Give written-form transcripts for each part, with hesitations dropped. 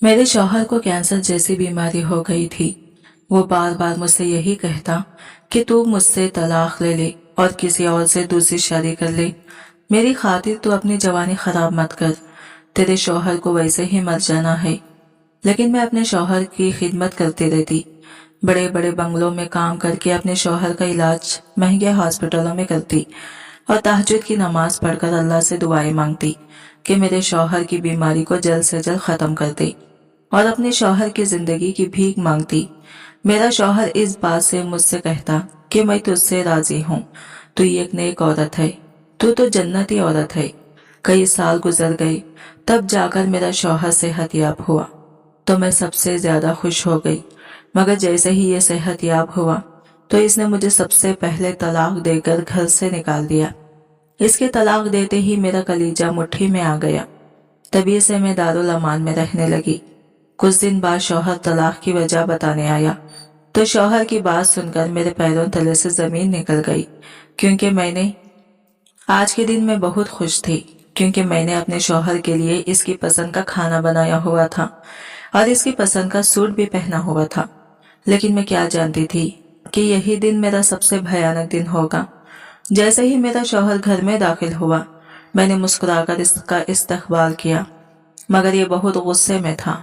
मेरे शौहर को कैंसर जैसी बीमारी हो गई थी। वो बार बार मुझसे यही कहता कि तू मुझसे तलाक ले ले और किसी और से दूसरी शादी कर ले। मेरी खातिर तू अपनी जवानी खराब मत कर, तेरे शौहर को वैसे ही मर जाना है। लेकिन मैं अपने शौहर की खिदमत करती रहती। बड़े बड़े बंगलों में काम करके अपने शौहर का इलाज महंगे हॉस्पिटलों में करती और तहज्जुद की नमाज पढ़कर अल्लाह से दुआएं मांगती कि मेरे शौहर की बीमारी को जल्द से जल्द खत्म कर दे और अपने शौहर की जिंदगी की भीख मांगती। मेरा शौहर इस बात से मुझसे कहता कि मैं तुझसे राजी हूँ, तू एक नेक औरत है, तू तो जन्नती औरत है। कई साल गुजर गए, तब जाकर मेरा शौहर सेहतयाब हुआ तो मैं सबसे ज्यादा खुश हो गई। मगर जैसे ही ये सेहतयाब हुआ तो इसने मुझे सबसे पहले तलाक देकर घर से निकाल दिया। इसके तलाक देते ही मेरा कलीजा मुट्ठी में आ गया। तभी से मैं दारुल अमान में रहने लगी। कुछ दिन बाद शौहर तलाक की वजह बताने आया तो शौहर की बात सुनकर मेरे पैरों तले से जमीन निकल गई, क्योंकि मैंने आज के दिन में बहुत खुश थी, क्योंकि मैंने अपने शौहर के लिए इसकी पसंद का खाना बनाया हुआ था और इसकी पसंद का सूट भी पहना हुआ था। लेकिन मैं क्या जानती थी कि यही दिन मेरा सबसे भयानक दिन होगा। जैसे ही मेरा शौहर घर में दाखिल हुआ, मैंने मुस्कुराकर इसका इस्तकबाल किया, मगर ये बहुत गुस्से में था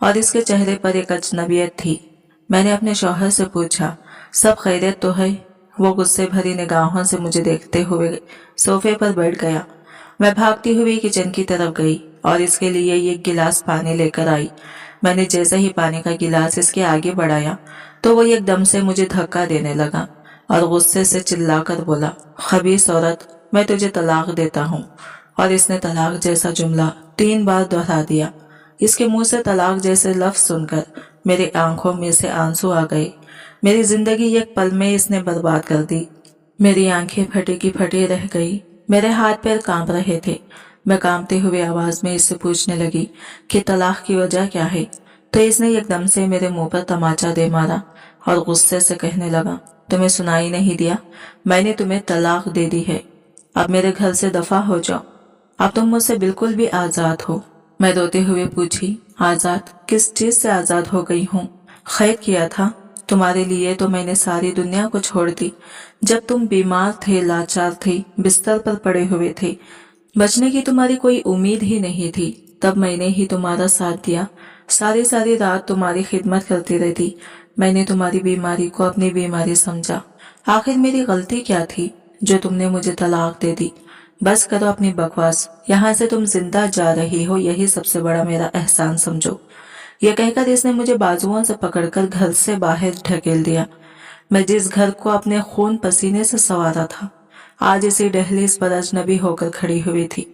और इसके चेहरे पर एक अजनबियत थी। मैंने अपने शौहर से पूछा, सब खैरियत तो है? वो गुस्से भरी निगाहों से मुझे देखते हुए सोफे पर बैठ गया। मैं भागती हुई किचन की तरफ गई और इसके लिए एक गिलास पानी लेकर आई। मैंने जैसे ही पानी का गिलास इसके आगे बढ़ाया तो वो एकदम से मुझे धक्का देने लगा और गुस्से से चिल्लाकर बोला, खबीस औरत, मैं तुझे तलाक देता हूँ। और इसने तलाक जैसा जुमला 3 बार दोहरा दिया। इसके मुंह से तलाक जैसे लफ्ज सुनकर मेरी आंखों में से आंसू आ गए। मेरी जिंदगी एक पल में इसने बर्बाद कर दी। मेरी आंखें फटी की फटी रह गई। मेरे हाथ पैर कांप रहे थे। मैं कांपते हुए आवाज में इससे पूछने लगी कि तलाक की वजह क्या है। तो इसने एकदम से मेरे मुंह पर तमाचा दे मारा और गुस्से से कहने लगा, तुम्हें सुनाई नहीं दिया? मैंने तुम्हें तलाक दे दी है। अब मेरे घर से दफा हो जाओ। अब तुम मुझसे बिल्कुल भी आजाद हो। मैं रोते हुए पूछी, आजाद? किस चीज से आजाद हो गई हूँ? खैर किया था, तुम्हारे लिए तो मैंने सारी दुनिया को छोड़ दी। जब तुम बीमार थे, लाचार थे, बिस्तर पर पड़े हुए थे, बचने की तुम्हारी कोई उम्मीद ही नहीं थी, तब मैंने ही तुम्हारा साथ दिया। सारी सारी रात तुम्हारी खिदमत करती रहती। मैंने तुम्हारी बीमारी को अपनी बीमारी समझा। आखिर मेरी गलती क्या थी जो तुमने मुझे तलाक दे दी? बस करो अपनी बकवास, यहाँ से तुम जिंदा जा रही हो, यही सबसे बड़ा मेरा एहसान समझो। यह कहकर इसने मुझे बाजुओं से पकड़कर घर से बाहर ढकेल दिया। मैं जिस घर को अपने खून पसीने से संवारा था, आज इसी दहलीज पर अजनबी होकर खड़ी हुई थी।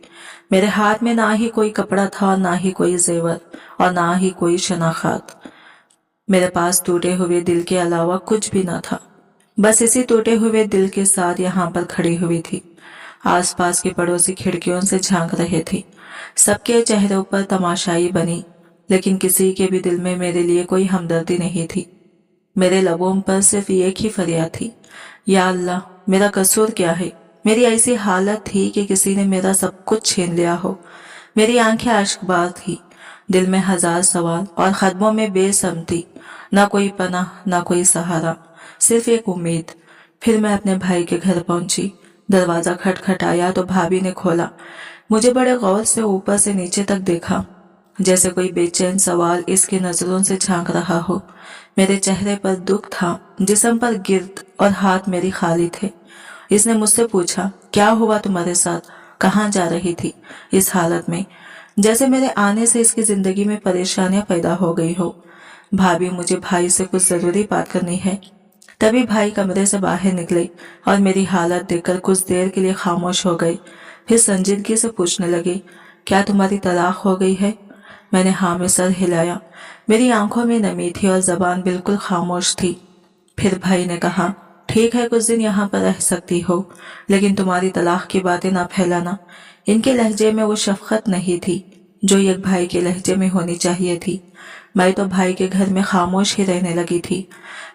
मेरे हाथ में ना ही कोई कपड़ा था, ना ही कोई जेवर और ना ही कोई शनाख्त। मेरे पास टूटे हुए दिल के अलावा कुछ भी न था। बस इसी टूटे हुए दिल के साथ यहाँ पर खड़ी हुई थी। आसपास के पड़ोसी खिड़कियों से झांक रहे थे। सबके चेहरों पर तमाशाई बनी, लेकिन किसी के भी दिल में मेरे लिए कोई हमदर्दी नहीं थी। मेरे लबों पर सिर्फ एक ही फरियाद थी, या अल्लाह, मेरा कसूर क्या है? मेरी ऐसी हालत थी कि किसी ने मेरा सब कुछ छीन लिया हो। मेरी आंखें अश्कबार थी, दिल में हजार सवाल और कदमों में बेसमती। ना कोई पनाह, ना कोई सहारा, सिर्फ एक उम्मीद। फिर मैं अपने भाई के घर पहुंची। दरवाजा खटखटाया तो भाभी ने खोला। मुझे बड़े गौर से ऊपर से नीचे तक देखा, जैसे कोई बेचैन सवाल इसकी नजरों से झांक रहा हो। मेरे चेहरे पर दुख था, जिस्म पर गिर्द और हाथ मेरी खाली थे। इसने मुझसे पूछा, क्या हुआ तुम्हारे साथ? कहाँ जा रही थी इस हालत में? जैसे मेरे आने से इसकी जिंदगी में परेशानियां पैदा हो गई हो। भाभी, मुझे भाई से कुछ जरूरी बात करनी है। तभी भाई कमरे से बाहर निकले और मेरी हालत देखकर कुछ देर के लिए खामोश हो गए। फिर संजीदगी से पूछने लगे, क्या तुम्हारी तलाक हो गई है? मैंने हाँ में सर हिलाया। मेरी आंखों में नमी थी और जबान बिल्कुल खामोश थी। फिर भाई ने कहा, ठीक है, कुछ दिन यहाँ पर रह सकती हो, लेकिन तुम्हारी तलाक की बातें ना फैलाना। इनके लहजे में वो शफकत नहीं थी जो एक भाई के लहजे में होनी चाहिए थी। मैं तो भाई के घर में खामोश ही रहने लगी थी।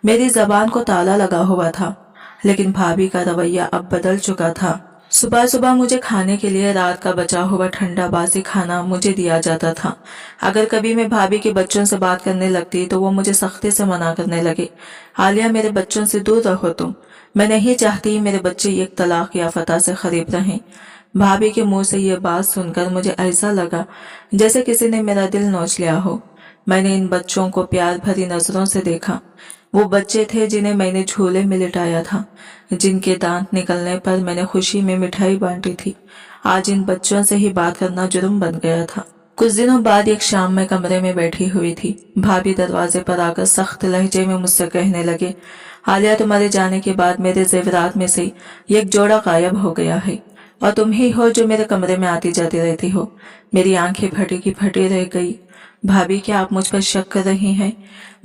मेरी जबान को ताला लगा हुआ था, लेकिन भाभी का रवैया अब बदल चुका था। सुबह सुबह मुझे खाने के लिए रात का बचा हुआ ठंडा बासी खाना मुझे दिया जाता था। अगर कभी मैं भाभी के बच्चों से बात करने लगती तो वो मुझे सख्ती से मना करने लगे। आलिया, मेरे बच्चों से दूर रहो तुम। मैं नहीं चाहती मेरे बच्चे एक तलाक याफ्ता से करीब रहें। भाभी के मुंह से ये बात सुनकर मुझे ऐसा लगा जैसे किसी ने मेरा दिल नोच लिया हो। मैंने इन बच्चों को प्यार भरी नजरों से देखा। वो बच्चे थे जिन्हें मैंने झूले में लिटाया था, जिनके दांत निकलने पर मैंने खुशी में मिठाई बांटी थी। आज इन बच्चों से ही बात करना जुर्म बन गया था। कुछ दिनों बाद एक शाम में कमरे में बैठी हुई थी। भाभी दरवाजे पर आकर सख्त लहजे में मुझसे कहने लगे, आलिया, तुम्हारे जाने के बाद मेरे जेवरात में से एक जोड़ा गायब हो गया है और तुम ही हो जो मेरे कमरे में आती जाती रहती हो। मेरी आंखें फटी की फटी रह गई। भाभी, क्या आप मुझ पर शक कर रही हैं?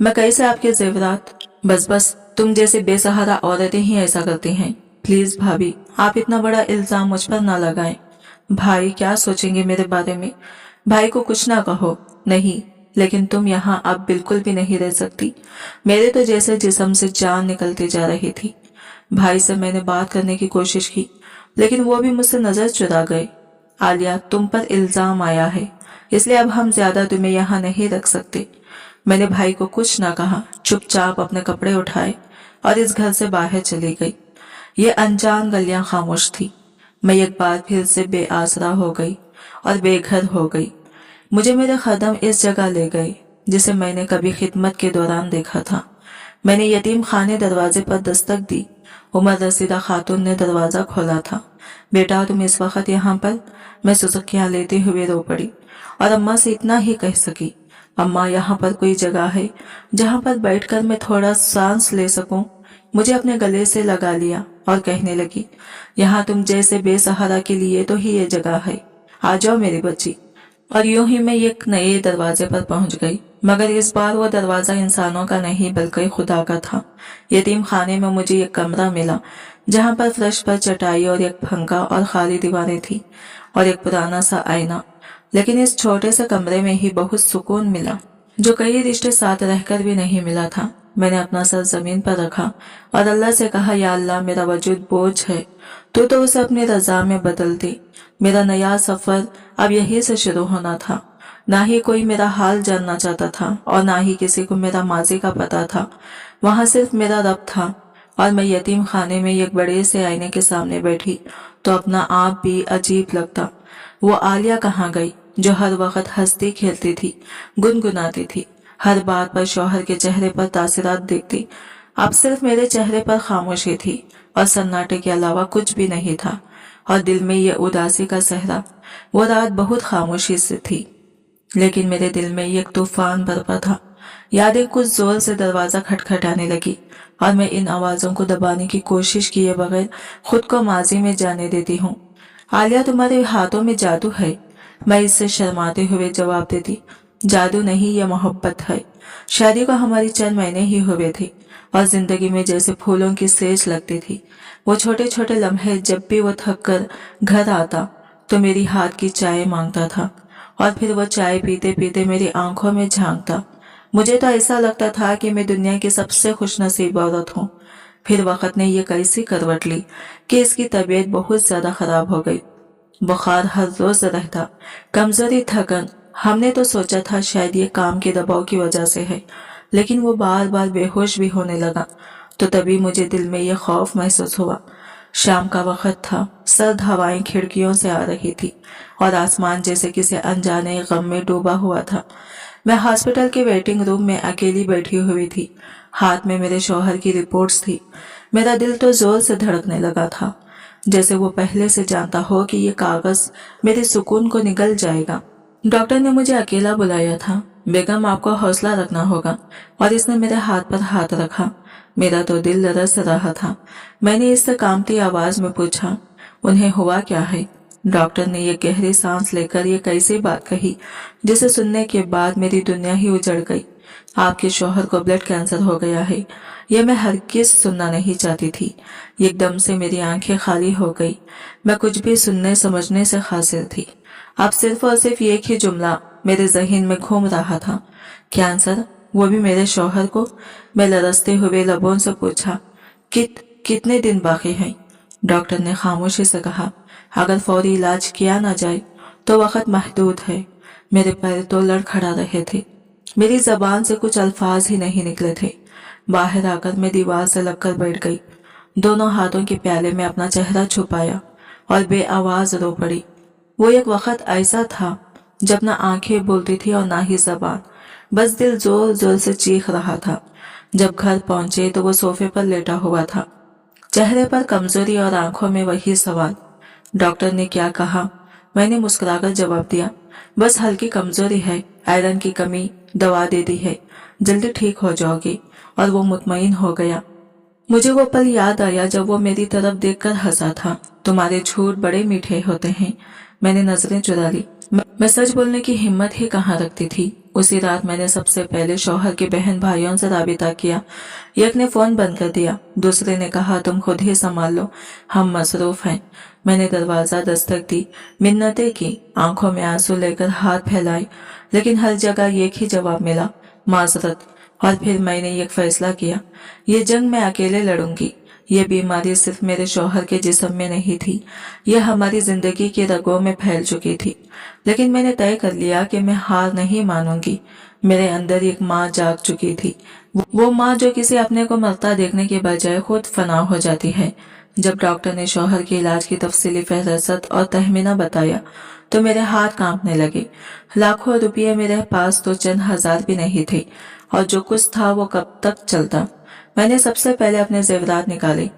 मैं कैसे आपके जेवरात? बस तुम जैसे बेसहारा औरतें ही ऐसा करती हैं। प्लीज भाभी, आप इतना बड़ा इल्जाम मुझ पर ना लगाएं। भाई क्या सोचेंगे मेरे बारे में? भाई को कुछ ना कहो। नहीं, लेकिन तुम यहाँ अब बिल्कुल भी नहीं रह सकती। मेरे तो जैसे जिस्म से जान निकलती जा रही थी। भाई से मैंने बात करने की कोशिश की, लेकिन वो भी मुझसे नजर चुरा गए। आलिया, तुम पर इल्जाम आया है, इसलिए अब हम ज्यादा तुम्हें यहाँ नहीं रख सकते। मैंने भाई को कुछ ना कहा, चुपचाप अपने कपड़े उठाए और इस घर से बाहर चली गई। ये अनजान गलियां खामोश थी। मैं एक बार फिर से बेआसरा हो गई और बेघर हो गई। मुझे मेरे कदम इस जगह ले गए जिसे मैंने कभी खिदमत के दौरान देखा था। मैंने यतीम खाने दरवाजे पर दस्तक दी। उमर रसीदा खातून ने दरवाजा खोला था। बेटा, तुम इस वक्त यहाँ पर? मैं सुसुकियां लेते हुए रो पड़ी और अम्मा से इतना ही कह सकी, अम्मा, यहाँ पर कोई जगह है जहाँ पर बैठकर मैं थोड़ा सांस ले सकूं? मुझे अपने गले से लगा लिया और कहने लगी, यहाँ तुम जैसे बेसहारा के लिए तो ही ये जगह है। आ जाओ मेरी बच्ची। और यूं ही मैं एक नए दरवाजे पर पहुंच गई, मगर इस बार वो दरवाजा इंसानों का नहीं बल्कि खुदा का था। यतीम खाने में मुझे एक कमरा मिला जहां पर फर्श पर चटाई और एक पंखा और खाली दीवारें थी और एक पुराना सा आईना। लेकिन इस छोटे से कमरे में ही बहुत सुकून मिला, जो कई रिश्ते साथ रहकर भी नहीं मिला था। मैंने अपना सर जमीन पर रखा और अल्लाह से कहा, या अल्लाह, मेरा वजूद बोझ है, तो उसे अपनी रजा में बदल दे। मेरा नया सफर अब यही से शुरू होना था। ना ही कोई मेरा हाल जानना चाहता था और ना ही किसी को मेरा माजी का पता था। वहां सिर्फ मेरा रब था और मैं यतीम खाने में एक बड़े से आईने के सामने बैठी तो अपना आप भी अजीब लगता। वो आलिया कहाँ गई जो हर वक्त हंसती खेलती थी, गुनगुनाती थी, हर बात पर शौहर के चेहरे पर तासीरात देखती? अब सिर्फ मेरे चेहरे पर खामोशी थी और सन्नाटे के अलावा कुछ भी नहीं था। और दिल में ये उदासी का सहरा। वो रात बहुत खामोशी से थी, लेकिन मेरे दिल में एक तूफान बरपा था। यादें कुछ जोर से दरवाजा खटखटाने लगी और मैं इन आवाजों को दबाने की कोशिश किए बगैर खुद को माजी में जाने देती हूँ। आलिया, तुम्हारे हाथों में जादू है। मैं इससे शर्माते हुए जवाब देती, जादू नहीं, ये मोहब्बत है। शादी को हमारी चंद महीने ही हुए थे और जिंदगी में जैसे फूलों की सेज लगती थी। वो छोटे छोटे लम्हे, जब भी वो थक कर घर आता तो मेरी हाथ की चाय मांगता था और फिर वो चाय पीते पीते मेरी आंखों में झांकता। मुझे तो ऐसा लगता था कि मैं दुनिया की सबसे खुशनसीब औरत हूँ। फिर वक्त ने ये कैसी करवट ली कि इसकी तबीयत बहुत ज्यादा खराब हो गई। बुखार हर रोज रहता, कमजोरी, थकन। हमने तो सोचा था शायद ये काम के दबाव की वजह से है, लेकिन वो बार बार बेहोश भी होने लगा। तो तभी मुझे दिल में ये खौफ महसूस हुआ। शाम का वक्त था, सर्द हवाएं खिड़कियों से आ रही थी और आसमान जैसे किसी अनजाने गम में डूबा हुआ था। मैं हॉस्पिटल के वेटिंग रूम में अकेली बैठी हुई थी। हाथ में मेरे शौहर की रिपोर्ट्स थी। मेरा दिल तो जोर से धड़कने लगा था, जैसे वो पहले से जानता हो कि ये कागज मेरे सुकून को निगल जाएगा। डॉक्टर ने मुझे अकेला बुलाया था। बेगम, आपको हौसला रखना होगा। और इसने मेरे हाथ पर हाथ रखा। मेरा तो दिल लरस रहा था। मैंने इससे कांपती आवाज में पूछा, उन्हें हुआ क्या है? डॉक्टर ने ये गहरी सांस लेकर ये कैसी बात कही जिसे सुनने के बाद मेरी दुनिया ही उजड़ गई। आपके शौहर को ब्लड कैंसर हो गया है। ये मैं हरगिज सुनना नहीं चाहती थी। एकदम से मेरी आंखें खाली हो गई। मैं कुछ भी सुनने समझने से हासिल थी। अब सिर्फ और सिर्फ एक ही जुमला मेरे जहन में घूम रहा था, कैंसर, वो भी मेरे शौहर को। मैं लरसते हुए लबों से पूछा, कितने दिन बाकी हैं? डॉक्टर ने खामोशी से कहा, अगर फौरी इलाज किया ना जाए तो वक्त महदूद है। मेरे पैर तो लड़खड़ा रहे थे, मेरी जबान से कुछ अल्फाज ही नहीं निकले थे। बाहर आकर मैं दीवार से लगकर बैठ गई, दोनों हाथों के प्याले में अपना चेहरा छुपाया और बेआवाज रो पड़ी। वो एक वक्त ऐसा था जब ना आंखें बोलती थी और ना ही जबान, बस दिल जोर जोर से चीख रहा था। जब घर पहुंचे तो वो सोफे पर लेटा हुआ था, चेहरे पर कमजोरी और आंखों में वही सवाल, डॉक्टर ने क्या कहा? मैंने मुस्कुराकर जवाब दिया, बस हल्की कमजोरी है, आयरन की कमी, दवा दे दी है, जल्दी ठीक हो जाओगी। और वो मुतमईन हो गया। मुझे वो पल याद आया जब वो मेरी तरफ देखकर हंसा था, तुम्हारे झूठ बड़े मीठे होते हैं। मैंने नजरें चुरा ली। मैं सच बोलने की हिम्मत ही कहाँ रखती थी। उसी रात मैंने सबसे पहले शौहर के बहन भाइयों से राबिता किया। एक ने फोन बंद कर दिया, दूसरे ने कहा तुम खुद ही संभाल लो, हम मसरूफ हैं। मैंने दरवाजा दस्तक दी, मिन्नतें की, आंखों में आंसू लेकर हाथ फैलाए, लेकिन हर जगह एक ही जवाब मिला, माजरत। और फिर मैंने एक फैसला किया, ये जंग मैं अकेले लड़ूंगी। ये बीमारी सिर्फ मेरे शौहर के जिस्म में नहीं थी, यह हमारी जिंदगी की रगों में फैल चुकी थी। लेकिन मैंने तय कर लिया कि मैं हार नहीं मानूंगी। मेरे अंदर एक माँ जाग चुकी थी, वो माँ जो किसी अपने को मरता देखने के बजाय खुद फना हो जाती है। जब डॉक्टर ने शौहर के इलाज की तफसीली फहरस्त और तहमीना बताया तो मेरे हाथ कांपने लगे। लाखों रुपये मेरे पास तो चंद हजार भी नहीं थे, और जो कुछ था वो कब तक चलता। मैंने सबसे पहले अपने जेवरात निकाले।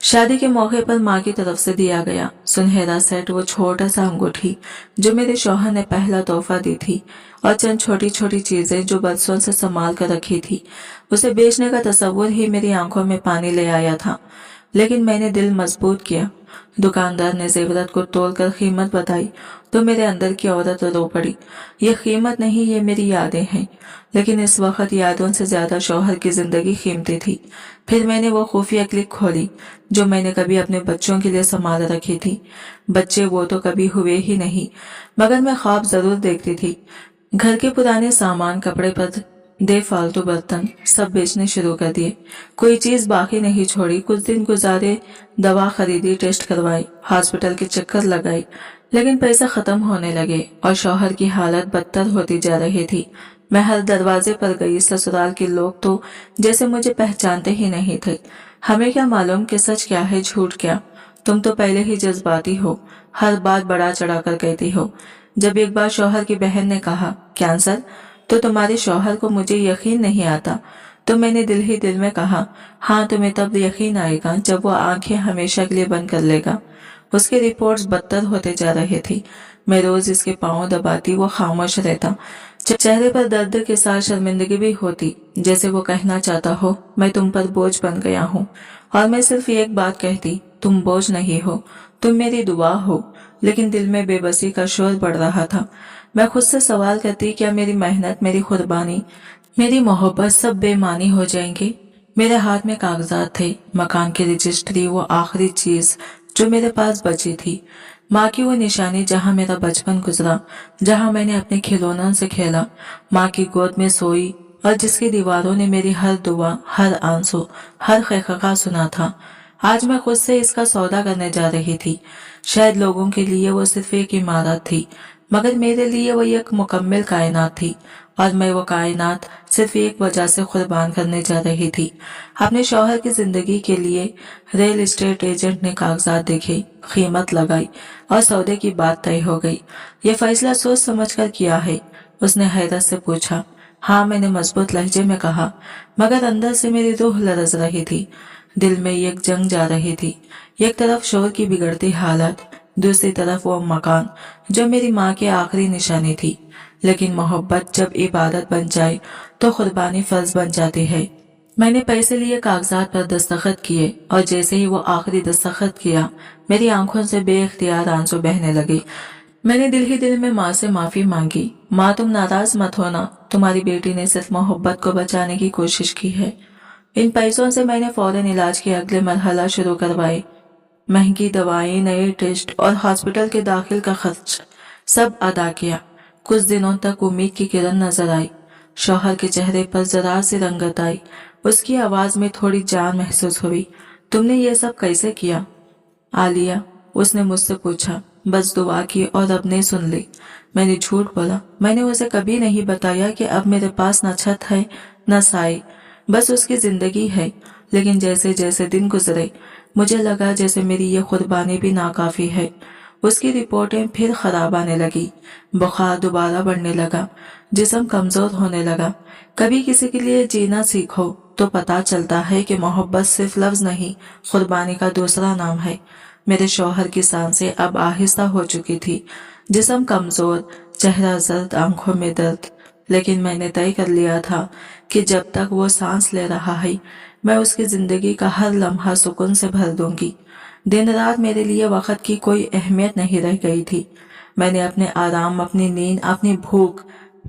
शादी के मौके पर माँ की तरफ से दिया गया सुनहरा सेट, वो छोटा सा अंगूठी जो मेरे शौहर ने पहला तोहफा दी थी, और चंद छोटी छोटी चीजें जो बरसों से संभाल कर रखी थी। उसे बेचने का तस्वुर ही मेरी आंखों में पानी ले आया था, लेकिन मैंने दिल मजबूत किया। दुकानदार ने जेवरात को तोलकर कीमत बताई तो मेरे अंदर की औरत रो पड़ी। ये कीमत नहीं, ये मेरी यादें हैं। लेकिन इस वक्त यादों से ज्यादा शौहर की जिंदगी कीमती थी। फिर मैंने वो खुफिया क्लिप खोली जो मैंने कभी अपने बच्चों के लिए संभाल रखी थी। बच्चे वो तो कभी हुए ही नहीं, मगर मैं ख्वाब जरूर देखती थी। घर के पुराने सामान, कपड़े पर दे फालतू बर्तन सब बेचने शुरू कर दिए, कोई चीज बाकी नहीं छोड़ी। कुछ दिन गुजारे, दवा खरीदी, टेस्ट करवाए, हॉस्पिटल के चक्कर लगाए, लेकिन पैसा खत्म होने लगे और शौहर की हालत बदतर होती जा रही थी। मैं हर दरवाजे पर गई, ससुराल के लोग तो जैसे मुझे पहचानते ही नहीं थे। हमें क्या मालूम कि सच क्या है, झूठ क्या। तुम तो पहले ही जज्बाती हो, हर बात बढ़ा चढ़ा कर कहती हो। जब एक बार शौहर की बहन ने कहा कैंसर, तो तुम्हारे शौहर को मुझे यकीन नहीं आता, तो मैंने दिल ही दिल में कहा हाँ, तुम्हें तब यकीन आएगा जब वो आंखें हमेशा के लिए बंद कर लेगा। उसकी रिपोर्ट्स बदतर होते जा रही थी। मैं रोज इसके पांव दबाती, वो खामोश रहता। चेहरे पर दर्द के साथ शर्मिंदगी भी होती, जैसे वो कहना चाहता हो मैं तुम पर बोझ बन गया हूँ। और मैं सिर्फ एक बात कहती, तुम बोझ नहीं हो, तुम मेरी दुआ हो। लेकिन दिल में बेबसी का शोर बढ़ रहा था। मैं खुद से सवाल करती, क्या मेरी मेहनत, मेरी कुर्बानी, मेरी मोहब्बत सब बेमानी हो जाएंगे? मेरे हाथ में कागजात थे, मकान की रजिस्ट्री, वो आखिरी चीज जो मेरे पास बची थी। माँ की वो निशानी जहाँ मेरा बचपन गुजरा, जहाँ मैंने अपने खिलौनों से खेला, माँ की गोद में सोई, और जिसकी दीवारों ने मेरी हर दुआ, हर आंसू, हर ख़ैख़ा सुना था। आज मैं खुद से इसका सौदा करने जा रही थी। शायद लोगों के लिए वो सिर्फ एक इमारत थी, मगर मेरे लिए वो एक मुकम्मल कायनात थी, और मैं वो कायनात सिर्फ एक वजह से कुर्बान करने जा रही थी, अपने शौहर की जिंदगी के लिए। रियल एस्टेट एजेंट ने कागजात देखे, कीमत लगाई, और सौदे की बात तय हो गई। ये फैसला सोच समझ कर किया है? उसने हैरत से पूछा। हाँ, मैंने मजबूत लहजे में कहा, मगर अंदर से मेरी रूह लरज रही थी। दिल में एक जंग जा रही थी। एक तरफ शोर की बिगड़ती हालत, दूसरी तरफ वो मकान जो मेरी माँ की आखिरी निशानी थी। लेकिन मोहब्बत जब इबादत बन जाए तो कुर्बानी फर्ज बन जाती है। मैंने पैसे लिए, कागजात पर दस्तखत किए, और जैसे ही वो आखिरी दस्तखत किया, मेरी आंखों से बेइख्तियार आंसू बहने लगे। मैंने दिल ही दिल में माँ से माफी मांगी। माँ, तुम नाराज मत होना, तुम्हारी बेटी ने सिर्फ मोहब्बत को बचाने की कोशिश की है। इन पैसों से मैंने फौरन इलाज के अगले मरहला शुरू करवाए। महंगी दवाएं, नए टेस्ट और हॉस्पिटल के दाखिल का खर्च सब अदा किया। कुछ दिनों तक उम्मीद की किरण नजर आई। शौहर के चेहरे पर जरा सी रंगत आई, उसकी आवाज में थोड़ी जान महसूस हुई। तुमने ये सब कैसे किया? आलिया, उसने मुझसे पूछा। बस दुआ की और अब ने सुन ली। मैंने झूठ बोला। मैंने उसे कभी नहीं बताया कि अब मेरे पास न छत है न साए, बस उसकी जिंदगी है। लेकिन जैसे जैसे दिन गुजरे मुझे लगा जैसे मेरी ये कुर्बानी भी नाकाफी है। उसकी रिपोर्टें फिर खराब आने लगी, बुखार दोबारा बढ़ने लगा, जिस्म कमजोर होने लगा। कभी किसी के लिए जीना सीखो तो पता चलता है कि मोहब्बत सिर्फ लफ्ज नहीं, कुर्बानी का दूसरा नाम है। मेरे शौहर की सांसें अब आहिस्ता हो चुकी थी, जिस्म कमजोर, चेहरा जर्द, आंखों में दर्द। लेकिन मैंने तय कर लिया था कि जब तक वो सांस ले रहा है मैं उसकी जिंदगी का हर लम्हा सुकून से भर दूंगी। दिन रात मेरे लिए वक्त की कोई अहमियत नहीं रह गई थी। मैंने अपने आराम, अपनी नींद, अपनी भूख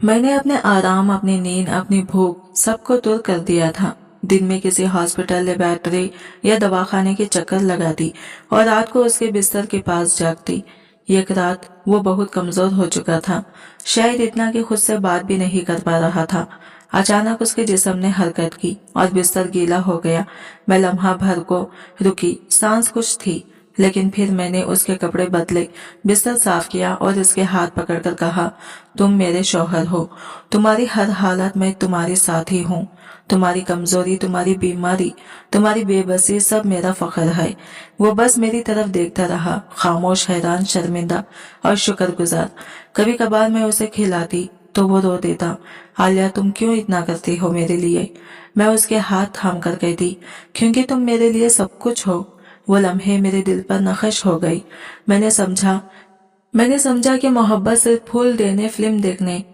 मैंने अपने आराम, अपनी नींद, अपनी भूख सबको दूर कर दिया था। दिन में किसी हॉस्पिटल, लेबोरेटरी या दवाखाने के चक्कर लगाती और रात को उसके बिस्तर के पास जागती। एक रात वो बहुत कमजोर हो चुका था, शायद इतना कि खुद से बात भी नहीं कर पा रहा था। अचानक उसके जिस्म ने हरकत की और बिस्तर गीला हो गया। मैं लम्हा भर को रुकी, सांस कुछ थी, लेकिन फिर मैंने उसके कपड़े बदले, बिस्तर साफ किया और उसके हाथ पकड़कर कहा, तुम मेरे शौहर हो, तुम्हारी हर हालत में तुम्हारे साथ ही हूँ। तुम्हारी कमजोरी, तुम्हारी बीमारी, तुम्हारी बेबसी सब मेरा फख्र है। वो बस मेरी तरफ देखता रहा, खामोश, हैरान, शर्मिंदा और शुक्रगुजार। कभी कभार मैं उसे खिलाती तो वो रो देता। आलिया, तुम क्यों इतना करती हो मेरे लिए? मैं उसके हाथ थाम कर कहती, क्योंकि तुम मेरे लिए सब कुछ हो। वो लम्हे मेरे दिल पर नक्श हो गई। मैंने समझा कि मोहब्बत सिर्फ फूल देने, फिल्म देखने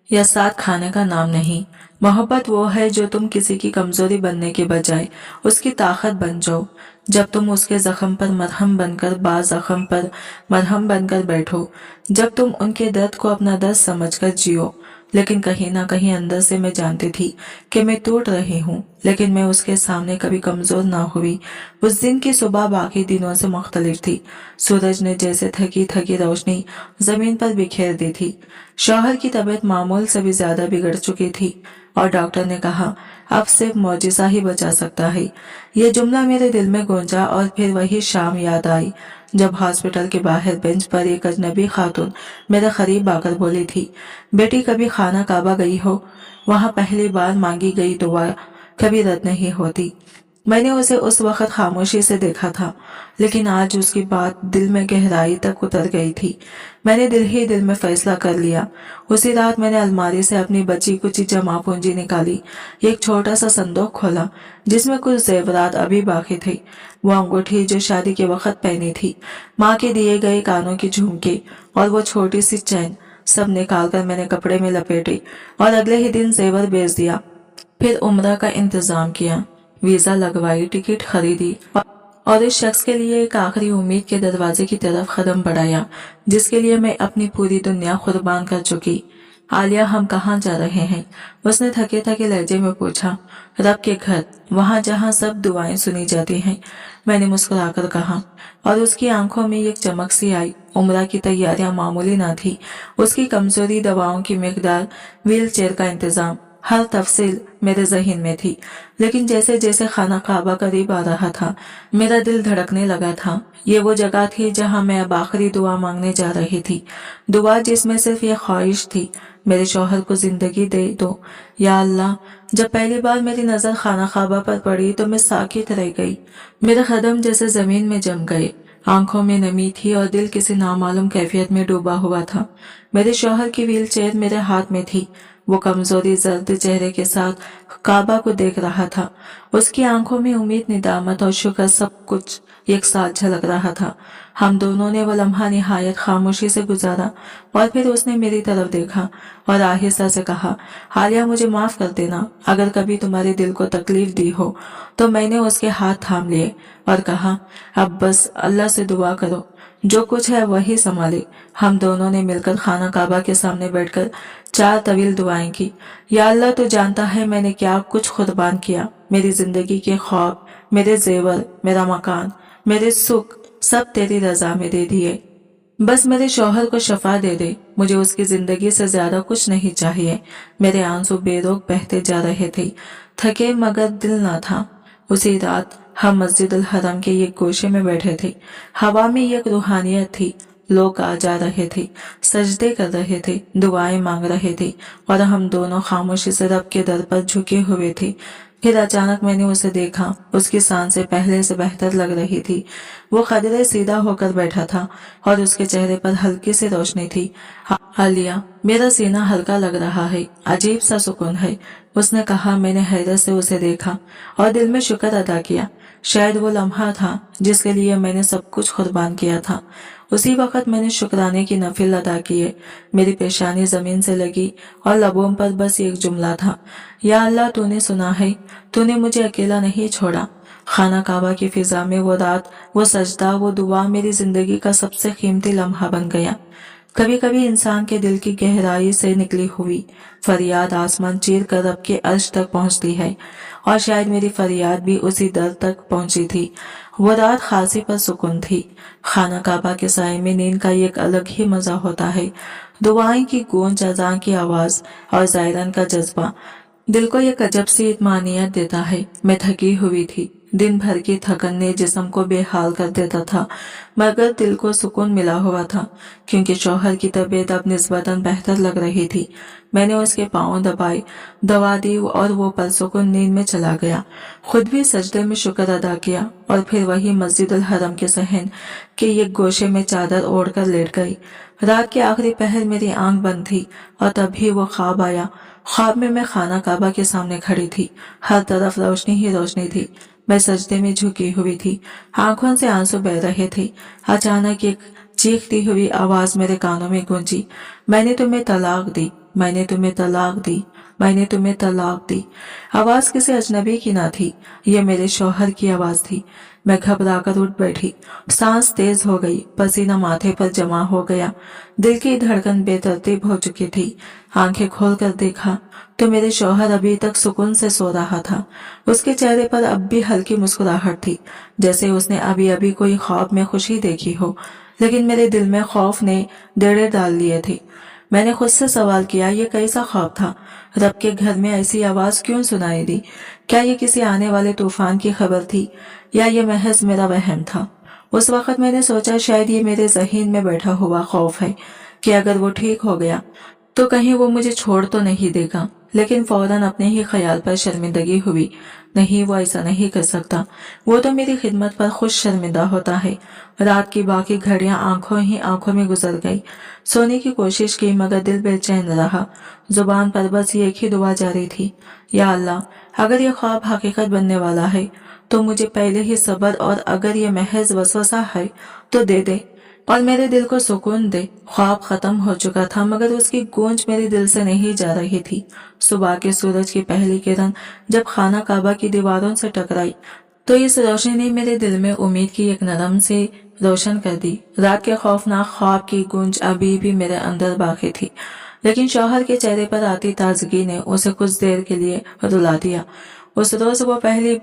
या साथ खाने का नाम नहीं। मोहब्बत वो है जो तुम किसी की कमजोरी बनने के बजाय उसकी ताकत बन जाओ। जब तुम उसके जख्म पर मरहम बनकर, बाज जख्म पर मरहम बनकर बैठो, जब तुम उनके दर्द को अपना दर्द समझकर जियो। लेकिन कहीं ना कहीं अंदर से मैं जानती थी कि मैं टूट रही हूँ, लेकिन मैं उसके सामने कभी कमजोर ना हुई। उस दिन की सुबह बाकी दिनों से मुख्तलिफ थी। सूरज ने जैसे थकी थकी रोशनी जमीन पर बिखेर दी थी। शौहर की तबीयत मामूल से भी ज्यादा बिगड़ चुकी थी और डॉक्टर ने कहा, अब सिर्फ मौजिज़ा ही बचा सकता है। ये जुमला मेरे दिल में गूंजा और फिर वही शाम याद आई जब हॉस्पिटल के बाहर बेंच पर एक अजनबी खातून मेरे करीब आकर बोली थी, बेटी, कभी खाना काबा गई हो? वहां पहली बार मांगी गई दुआ कभी रद्द नहीं होती। मैंने उसे उस वक्त खामोशी से देखा था, लेकिन आज उसकी बात दिल में गहराई तक उतर गई थी। मैंने दिल ही दिल में फैसला कर लिया। उसी रात मैंने अलमारी से अपनी बची कुची जमा पूंजी निकाली, एक छोटा सा संदूक खोला जिसमें कुछ जेवरात अभी बाकी थे। वो अंगूठी जो शादी के वक्त पहनी थी, माँ के दिए गए कानों की झुमके और वो छोटी सी चैन, सब निकालकर मैंने कपड़े में लपेटे और अगले ही दिन जेवर बेच दिया। फिर उम्रा का इंतजाम किया, वीजा लगवाई, टिकट खरीदी और इस शख्स के लिए एक आखिरी उम्मीद के दरवाजे की तरफ कदम बढ़ाया, जिसके लिए मैं अपनी पूरी दुनिया कुर्बान कर चुकी। आलिया, हम कहाँ जा रहे हैं? उसने थके थके लहजे में पूछा। रब के घर, वहाँ जहाँ सब दुआएं सुनी जाती हैं, मैंने मुस्कुराकर कहा और उसकी आंखों में एक चमक सी आई। उम्रा की तैयारियां मामूली ना थी। उसकी कमजोरी, दवाओं की मिकदार, व्हील चेयर का इंतजाम, हर तफसील मेरे जहन में थी। लेकिन जैसे जैसे खाना काबा करीब आ रहा था, मेरा दिल धड़कने लगा था। ये वो जगह थी जहां मैं अब आखिरी दुआ मांगने जा रही थी, दुआ जिसमें सिर्फ ये ख्वाहिश थी, मेरे शौहर को जिंदगी दे दो। या अल्लाह, जब पहली बार मेरी नजर खाना काबा पर पड़ी तो मैं साकित रह गई। मेरे कदम जैसे जमीन में जम गए, आंखों में नमी थी और दिल किसी नामालूम कैफियत में डूबा हुआ था। मेरे शौहर की व्हील चेयर मेरे हाथ में थी। वो कमजोरी जर्द चेहरे के साथ काबा को देख रहा था। उसकी आंखों में उम्मीद, निदामत और शुक्र सब कुछ एक साथ झलक रहा था। हम दोनों ने वो लम्हा निहायत खामोशी से गुजारा और फिर उसने मेरी तरफ देखा और आहिस्ता से कहा, हालिया, मुझे माफ कर देना अगर कभी तुम्हारे दिल को तकलीफ दी हो। तो मैंने उसके हाथ थाम लिए और कहा, अब बस अल्लाह से दुआ करो, जो कुछ है वही संभाले। हम दोनों ने मिलकर खाना काबा के सामने बैठकर 4 तवील दुआएं की। या अल्लाह, तू जानता है मैंने क्या कुछ कुर्बान किया। मेरी जिंदगी के ख्वाब, मेरे जेवर, मेरा मकान, मेरे सुख सब तेरी रजा में दे दिए। बस मेरे शौहर को शफा दे दे, मुझे उसकी जिंदगी से ज्यादा कुछ नहीं चाहिए। मेरे आंसू बेरोक बहते जा रहे थे, थके मगर दिल ना था। उसी रात हम मस्जिद अल हरम के एक गोशे में बैठे थे। हवा में एक रूहानियत थी। लोग आ जा रहे थे, सजदे कर रहे थे, दुआएं मांग रहे थे और हम दोनों खामोशी से रब के दर पर झुके हुए थे। फिर अचानक मैंने उसे देखा। उसकी सांसें पहले से बेहतर लग रही थी। वो कदरे सीधा होकर बैठा था और उसके चेहरे पर हल्की सी रोशनी थी। आलिया, मेरा सीना हल्का लग रहा है, अजीब सा सुकून है, उसने कहा। मैंने हैरत से उसे देखा और दिल में शुक्र अदा किया। शायद वो लम्हा था जिसके लिए मैंने सब कुछ कुर्बान किया था। उसी वक्त मैंने शुक्राने की नफिल अदा किए। मेरी पेशानी जमीन से लगी और लबों पर बस एक जुमला था, या अल्लाह, तूने सुना है, तूने मुझे अकेला नहीं छोड़ा। खाना काबा की फिजा में वो रात, वो सजदा, वो दुआ मेरी जिंदगी का सबसे कीमती लम्हा बन गया। कभी कभी इंसान के दिल की गहराई से निकली हुई फरियाद आसमान चीर कर रब के अर्श तक पहुंचती है, और शायद मेरी फरियाद भी उसी दर तक पहुंची थी। वो रात खांसी पर सुकून थी। खाना काबा के साए में नींद का एक अलग ही मजा होता है। दुआएं की गूंज, अज़ान की आवाज और ज़ायरन का जज्बा दिल को एक अजब सी इत्मीनानियत देता है। मैं थकी हुई थी। दिन भर की थकन ने जिस्म को बेहाल कर देता था, मगर दिल को सुकून मिला हुआ था, क्योंकि शौहर की तबीयत अब निस्बतन बेहतर लग रही थी। मैंने उसके पांव दबाए, दवा दी और वो पुरसुकून नींद में चला गया। खुद भी सजदे में शुक्र अदा किया और फिर वही मस्जिद अल हरम के सहन के एक गोशे में चादर ओढ़कर लेट गई। रात के आखिरी पहर मेरी आंख बंद थी और तभी वो ख्वाब आया। ख्वाब में मैं खाना काबा के सामने खड़ी थी। हर तरफ रोशनी ही रोशनी थी। मैं सजदे में झुकी हुई थी, आंखों से आंसू बह रहे थे। अचानक एक चीखती हुई आवाज मेरे कानों में गूंजी, मैंने तुम्हें तलाक दी, मैंने तुम्हें तलाक दी, मैंने तुम्हें तलाक दी। आवाज किसी अजनबी की ना थी, ये मेरे शौहर की आवाज थी। मैं घबराकर उठ बैठी। सांस तेज हो गई, पसीना माथे पर जमा हो गया, दिल की धड़कन बेतरतीब हो चुकी थी। आंखें खोलकर देखा तो मेरे शौहर अभी तक सुकून से सो रहा था। उसके चेहरे पर अब भी हल्की मुस्कुराहट थी, जैसे उसने अभी अभी कोई ख्वाब में खुशी देखी हो। लेकिन मेरे दिल में खौफ ने डेरे डाल लिए थे। मैंने खुद से सवाल किया, ये कैसा ख्वाब था? रब के घर में ऐसी आवाज क्यों सुनाई दी? क्या ये किसी आने वाले तूफान की खबर थी या ये महज मेरा वहम था? उस वक्त मैंने सोचा शायद ये मेरे ज़हीन में बैठा हुआ खौफ है कि अगर वो ठीक हो गया तो कहीं वो मुझे छोड़ तो नहीं देगा। लेकिन फौरन अपने ही ख्याल पर शर्मिंदगी हुई। नहीं, वो ऐसा नहीं कर सकता। वो तो मेरी खिदमत पर खुद शर्मिंदा होता है। रात की बाकी घड़ियां आंखों ही आंखों में गुजर गई। सोने की कोशिश की मगर दिल बेचैन रहा। जुबान पर बस एक ही दुआ जारी थी, या अल्लाह, अगर ये ख्वाब हकीकत बनने वाला है तो मुझे पहले ही सब्र, और अगर ये महज वसवसा है तो दे दे और मेरे दिल को सुकून दे। ख्वाब खत्म हो चुका था मगर उसकी गूंज मेरे दिल से नहीं जा रही थी। सुबह के सूरज की पहली किरण जब खाना काबा की दीवारों से टकराई तो इस रोशनी ने मेरे दिल में उम्मीद की एक नरम से रोशन कर दी। रात के खौफनाक ख्वाब की गूंज अभी भी मेरे अंदर बाकी थी, लेकिन शौहर के चेहरे पर आती ताजगी ने उसे कुछ देर के लिए रुला दिया। उस रोज वो पहली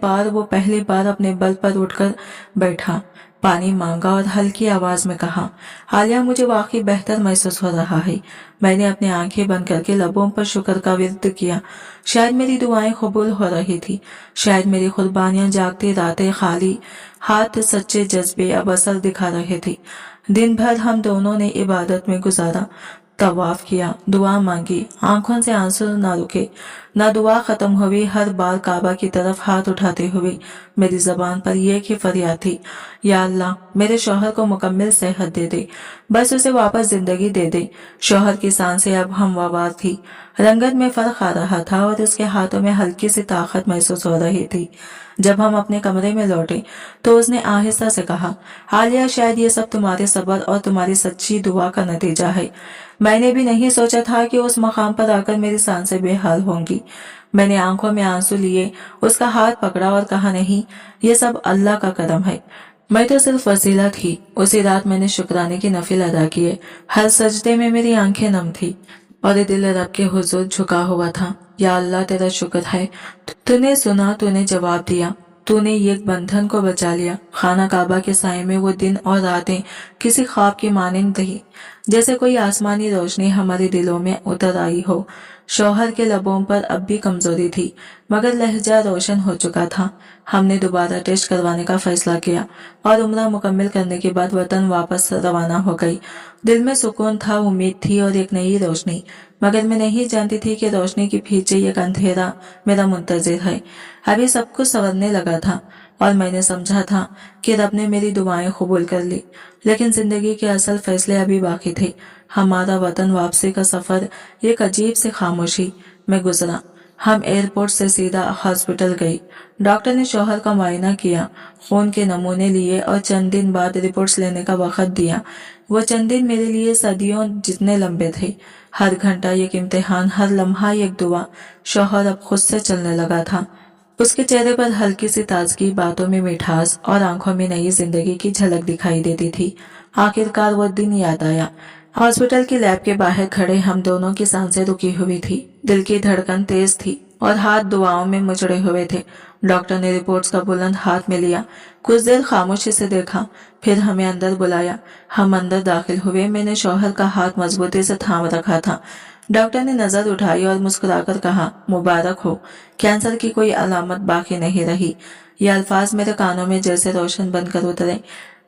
बार अपने बल पर उठकर बैठा, पानी मांगा और हल्की आवाज में कहा, आलिया, मुझे वाकई बेहतर महसूस हो रहा है। मैंने अपनी आंखें बंद करके लबों पर शुक्र का विर्द किया। शायद मेरी दुआएं कबूल हो रही थी, शायद मेरी कुर्बानियां जागती रातें खाली हाथ सच्चे जज्बे अब असर दिखा रहे थे। दिन भर हम दोनों ने इबादत में गुजारा, तवाफ किया, दुआ मांगी, आंखों से आंसू ना रुके, ना दुआ खत्म हुई। हर बार काबा की तरफ हाथ उठाते हुए मेरी जबान पर एक ही फरियाद थी, या अल्लाह, मेरे शौहर को मुकम्मल सेहत दे दे, बस उसे वापस जिंदगी दे दे। शौहर की सांसें अब हमवार थी, रंगत में फर्क आ रहा था और उसके हाथों में हल्की सी ताकत महसूस हो रही थी। जब हम अपने कमरे में लौटे तो उसने आहिस्ता से कहा, आलिया, शायद ये सब तुम्हारे सब्र और तुम्हारी सच्ची दुआ का नतीजा है। मैंने भी नहीं सोचा था कि उस मकाम पर आकर मेरी सांसें बेहाल होंगी। मैंने आंखों में आंसू लिए उसका हाथ पकड़ा और कहा, नहीं, ये सब अल्लाह का करम है, मैं तो सिर्फ वसीला थी। उसी रात मैंने शुक्राने की नफिल अदा किए। हर सजदे में मेरी आंखें नम थी और दिल रब के हुजूर झुका हुआ था। या अल्लाह, तेरा शुक्र है, तूने सुना, तूने जवाब दिया, तूने एक बंधन को बचा लिया। खाना काबा के साए में वो दिन और रातें किसी ख्वाब की मानिंद रही, जैसे कोई आसमानी रोशनी हमारे दिलों में उतर आई हो। शौहर के लबों पर अब भी कमजोरी थी, मगर लहजा रोशन हो चुका था। हमने दोबारा टेस्ट करवाने का फैसला किया और उम्रा मुकम्मल करने के बाद वतन वापस रवाना हो गई। दिल में सुकून था, उम्मीद थी और एक नई रोशनी, मगर मैं नहीं जानती थी कि रोशनी के पीछे एक अंधेरा मेरा मुंतजिर है। अभी सब कुछ संवरने लगा था और मैंने समझा था कि रब ने मेरी दुआएं कबूल कर ली, लेकिन जिंदगी के असल फैसले अभी बाकी थे। हमारा वतन वापसी का सफर एक अजीब सी खामोशी में गुजरा। हम एयरपोर्ट से सीधा हॉस्पिटल गई। डॉक्टर ने शौहर का मुआयना किया, खून के नमूने लिए और चंद दिन बाद रिपोर्ट्स लेने का वक्त दिया। वो चंद दिन मेरे लिए सदियों जितने लंबे थे। हर घंटा एक इम्तिहान, हर लम्हा एक दुआ। शौहर अब खुद से चलने लगा था। उसके चेहरे पर हल्की सी ताजगी, बातों में मिठास और आंखों में नई जिंदगी की झलक दिखाई देती थी। आखिरकार वो दिन याद आया। हॉस्पिटल की लैब के बाहर खड़े हम दोनों की सांसें रुकी हुई थी, दिल की धड़कन तेज थी और हाथ दुआओं में मुचड़े हुए थे। डॉक्टर ने रिपोर्ट्स का बुलंद हाथ में लिया, कुछ देर खामोशी से देखा, फिर हमें अंदर बुलाया। हम अंदर दाखिल हुए। मैंने शौहर का हाथ मजबूती से थाम रखा था। डॉक्टर ने नजर उठाई और मुस्कुराकर कहा, मुबारक हो, कैंसर की कोई अलामत बाकी नहीं रही। ये अल्फाज मेरे कानों में जैसे रोशन बनकर उतरे।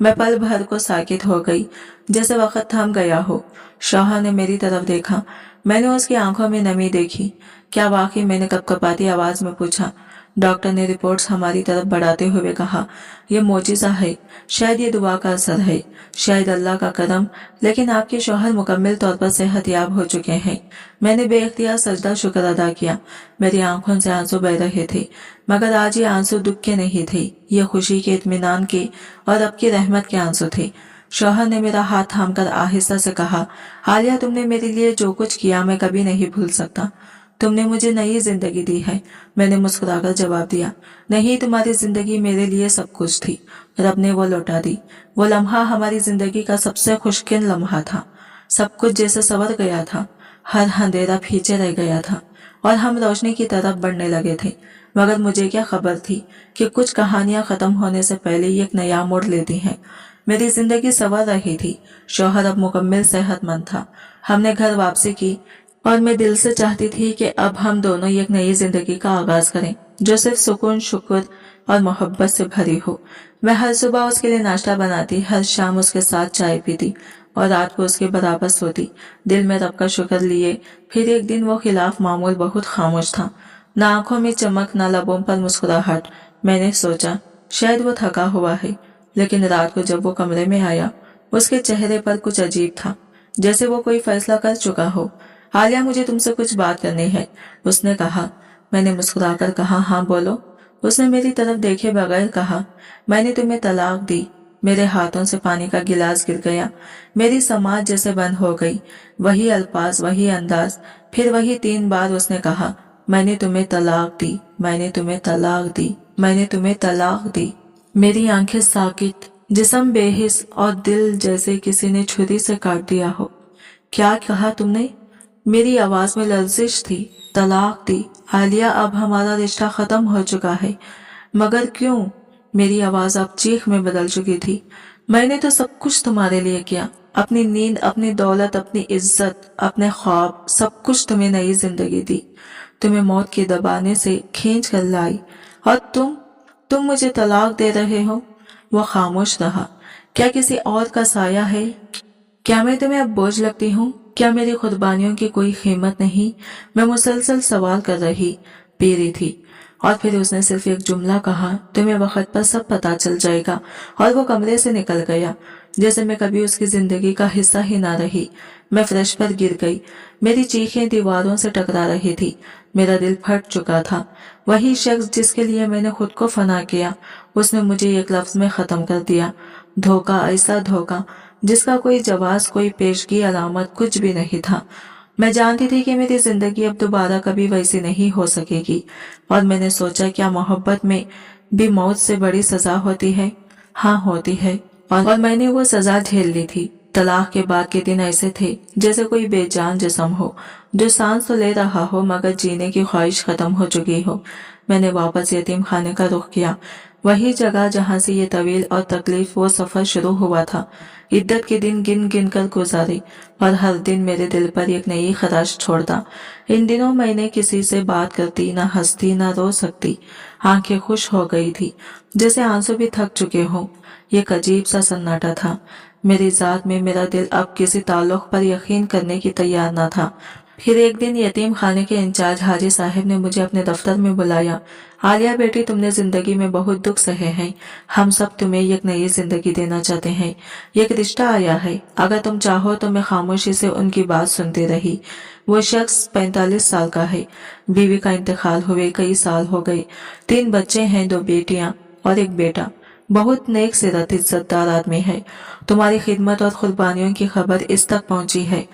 मैं पल भर को साकित हो गई, जैसे वक्त थम गया हो। शौहर ने मेरी तरफ देखा। मैंने उसकी आंखों में नमी देखी। क्या वाकई? मैंने कपकपाती आवाज में पूछा। डॉक्टर ने रिपोर्ट्स हमारी तरफ बढ़ाते हुए कहा, यह मोजिज़ा है, शायद ये दुआ का असर है, शायद अल्लाह का करम, लेकिन आपके शौहर मुकम्मल तौर पर सेहतयाब हो चुके हैं। मैंने बेख्तियार सजदा शुक्र अदा किया। मेरी आंखों से आंसू बह रहे थे, मगर आज ये आंसू दुख के नहीं थे, ये खुशी के, इत्मीनान के और रब की रहमत के आंसू थे। शौहर ने मेरा हाथ थामकर आहिस्ता से कहा, आलिया, तुमने मेरे लिए जो कुछ किया मैं कभी नहीं भूल सकता। तुमने मुझे नई जिंदगी दी है। मैंने मुस्कुराकर जवाब दिया, नहीं, तुम्हारी जिंदगी मेरे लिए सब कुछ थी। रब ने वो लौटा दी। वो लम्हा हमारी जिंदगी का सबसे खुशकिन लम्हा था। सब कुछ जैसे संवर गया था, हर अंधेरा पीछे रह गया था और हम रोशनी की तरफ बढ़ने लगे थे। मगर मुझे क्या खबर थी कि कुछ कहानियां खत्म होने से पहले ही एक नया मोड़ लेती हैं। मेरी जिंदगी संवर रही थी। शौहर अब मुकम्मल सेहतमंद था। हमने घर वापसी की और मैं दिल से चाहती थी कि अब हम दोनों एक नई जिंदगी का आगाज करें, जो सिर्फ सुकून, शुक्र और मोहब्बत से भरी हो। मैं हर सुबह उसके लिए नाश्ता बनाती, हर शाम उसके साथ चाय पीती और रात को उसके बराबर सोती, दिल में रब का शुक्र लिए। फिर एक दिन वो खिलाफ मामूल बहुत खामोश था, ना आंखों में चमक, ना लबों पर मुस्कुराहट। मैंने सोचा शायद वो थका हुआ है, लेकिन रात को जब वो कमरे में आया, उसके चेहरे पर कुछ अजीब था, जैसे वो कोई फैसला कर चुका हो। आलिया, मुझे तुमसे कुछ बात करनी है, उसने कहा। मैंने मुस्कुराकर कहा, हाँ बोलो। उसने मेरी तरफ देखे बगैर कहा, मैंने तुम्हें तलाक दी। मेरे हाथों से पानी का गिलास गिर गया। मेरी समाज जैसे बंद हो गई। वही अल्फाज, वही अंदाज, फिर वही 3 बार उसने कहा, मैंने तुम्हें तलाक दी, मैंने तुम्हें तलाक दी, मैंने तुम्हें तलाक दी। मेरी आंखें साकित, जिस्म बेहिस और दिल जैसे किसी ने छुरी से काट दिया हो। क्या कहा तुमने? मेरी आवाज में लर्जिश थी। तलाक दी आलिया, अब हमारा रिश्ता खत्म हो चुका है। मगर क्यों? मेरी आवाज अब चीख में बदल चुकी थी। मैंने तो सब कुछ तुम्हारे लिए किया, अपनी नींद, अपनी दौलत, अपनी इज्जत, अपने ख्वाब, सब कुछ तुम्हें नई जिंदगी दी। तुम्हें मौत के दबाने से खींच कर लाई और तुम मुझे तलाक दे रहे हो। वो खामोश रहा। क्या किसी और का साया है? क्या मैं तुम्हें अब बोझ लगती हूँ? क्या मेरी कुर्बानियों की कोई कीमत नहीं? मैं मुसलसल सवाल कर रही पी रही थी और फिर उसने सिर्फ एक जुमला कहा, तुम्हें वक्त पर सब पता चल जाएगा, और वो कमरे से निकल गया, जैसे मैं कभी उसकी जिंदगी का हिस्सा ही ना रही। मैं फर्श पर गिर गई। मेरी चीखें दीवारों से टकरा रही थी। मेरा दिल फट चुका था। वही शख्स जिसके लिए मैंने खुद को फना किया, उसने मुझे एक लफ्ज में खत्म कर दिया। धोखा, ऐसा धोखा जिसका कोई जवाब, कोई पेशगी, अलामत कुछ भी नहीं था। मैं जानती थी कि मेरी जिंदगी अब दोबारा कभी वैसी नहीं हो सकेगी, और मैंने सोचा, क्या मोहब्बत में भी मौत से बड़ी सजा होती है? हाँ, होती है, और मैंने वो सजा झेल ली थी। तलाक के बाद के दिन ऐसे थे जैसे कोई बेजान जिस्म हो, जो सांस तो ले रहा हो मगर जीने की ख्वाहिश खत्म हो चुकी हो। मैंने वापस यतीम खाने का रुख किया। वही जगह जहाँ से ये तवील और तकलीफ वो सफर शुरू हुआ था। इद्दत के दिन गिन गिन कर गुजारे और हर दिन मेरे दिल पर एक नई खराश छोड़ता। इन दिनों मैंने किसी से बात करती, न हंसती न रो सकती। आंखें खुश हो गई थी, जैसे आंसू भी थक चुके हों। एक अजीब सा सन्नाटा था मेरी जात में। मेरा दिल अब किसी ताल्लुक पर यकीन करने की तैयार न था। फिर एक दिन यतीम खाने के इंचार्ज हाजी साहब ने मुझे अपने दफ्तर में बुलाया। आलिया बेटी, तुमने जिंदगी में बहुत दुख सहे हैं। हम सब तुम्हें एक नई जिंदगी देना चाहते हैं। एक रिश्ता आया है, अगर तुम चाहो तो। मैं खामोशी से उनकी बात सुनती रही। वो शख्स 45 साल का है। बीवी का इंतकाल हुए कई साल हो गए। 3 बच्चे हैं, 2 बेटियां और एक बेटा। बहुत नेक सिरत इज्जतदार आदमी है। तुम्हारी खिदमत और कुर्बानियों की खबर इस तक पहुंची है।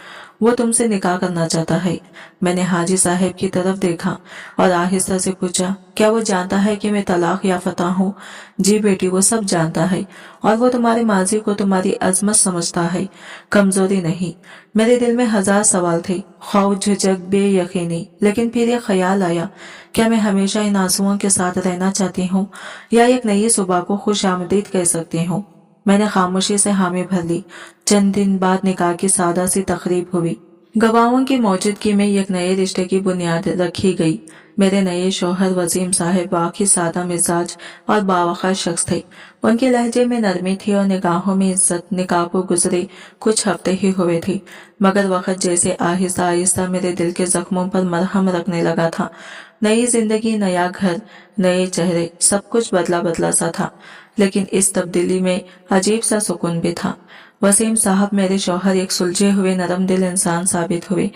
वो तुमसे निकाह करना चाहता है। मैंने हाजी साहब की तरफ देखा और आहिस्ता से पूछा, क्या वो जानता है कि मैं तलाक याफ्ता हूँ? जी बेटी, वो सब जानता है और वो तुम्हारे माजी को तुम्हारी अजमत समझता है, कमजोरी नहीं। मेरे दिल में 1000 सवाल थे, खौफ, झिझक, बेयकीनी। लेकिन फिर ये ख्याल आया, क्या मैं हमेशा इन आंसुओं के साथ रहना चाहती हूँ या एक नई सुबह को खुश आमदीद कह सकती हूँ? मैंने खामोशी से हामी भर ली। चंद दिन बाद निकाह की सादा सी तकरीब हुई। गवाहों की मौजूदगी में एक नए रिश्ते की बुनियाद रखी गई। मेरे नए शौहर वसीम साहब वाकई सादा मिजाज और बावकार शख्स थे। उनके लहजे में नरमी थी और निगाहों में इज्जत। निकाह को गुजरे कुछ हफ्ते ही हुए थे, मगर वक्त जैसे आहिस्ता आहिस्ता मेरे दिल के जख्मों पर मरहम रखने लगा था। नई जिंदगी, नया घर, नए चेहरे, सब कुछ बदला बदला सा था। लेकिन इस तब्दीली में अजीब सा सुकून भी था। वसीम साहब मेरे शौहर एक सुलझे हुए नरम दिल इंसान साबित हुए।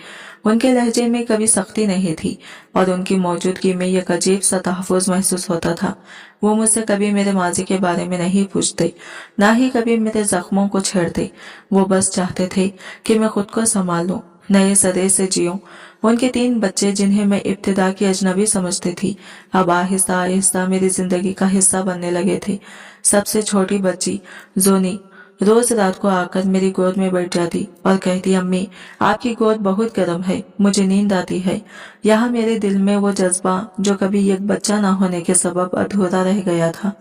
उनके लहजे में कभी सख्ती नहीं थी और उनकी मौजूदगी में एक अजीब सा तहफ़्फ़ुज़ महसूस होता था। वो मुझसे कभी मेरे माजी के बारे में नहीं पूछते, ना ही कभी मेरे जख्मों को छेड़ते। वो बस चाहते थे कि मैं खुद को संभाल लूं, नए सरे से जीऊं। उनके 3 बच्चे, जिन्हें मैं इब्तिदा की अजनबी समझती थी, अब आहिस्ता आहिस्ता मेरी जिंदगी का हिस्सा बनने लगे थे। सबसे छोटी बच्ची जोनी रोज रात को आकर मेरी गोद में बैठ जाती और कहती, अम्मी आपकी गोद बहुत गर्म है, मुझे नींद आती है। यहाँ मेरे दिल में वो जज्बा जो कभी एक बच्चा ना होने के सबब अधूरा रह गया था,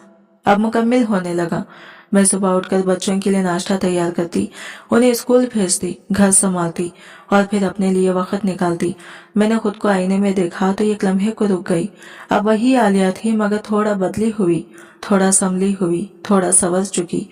अब मुकम्मिल होने लगा। मैं सुबह उठकर बच्चों के लिए नाश्ता तैयार करती, उन्हें स्कूल भेजती, घर संभालती और फिर अपने लिए वक्त निकालती। मैंने खुद को आईने में देखा तो एक लम्हे को रुक गई। अब वही आलिया थी, मगर थोड़ा बदली हुई, थोड़ा संभली हुई, थोड़ा संवर चुकी।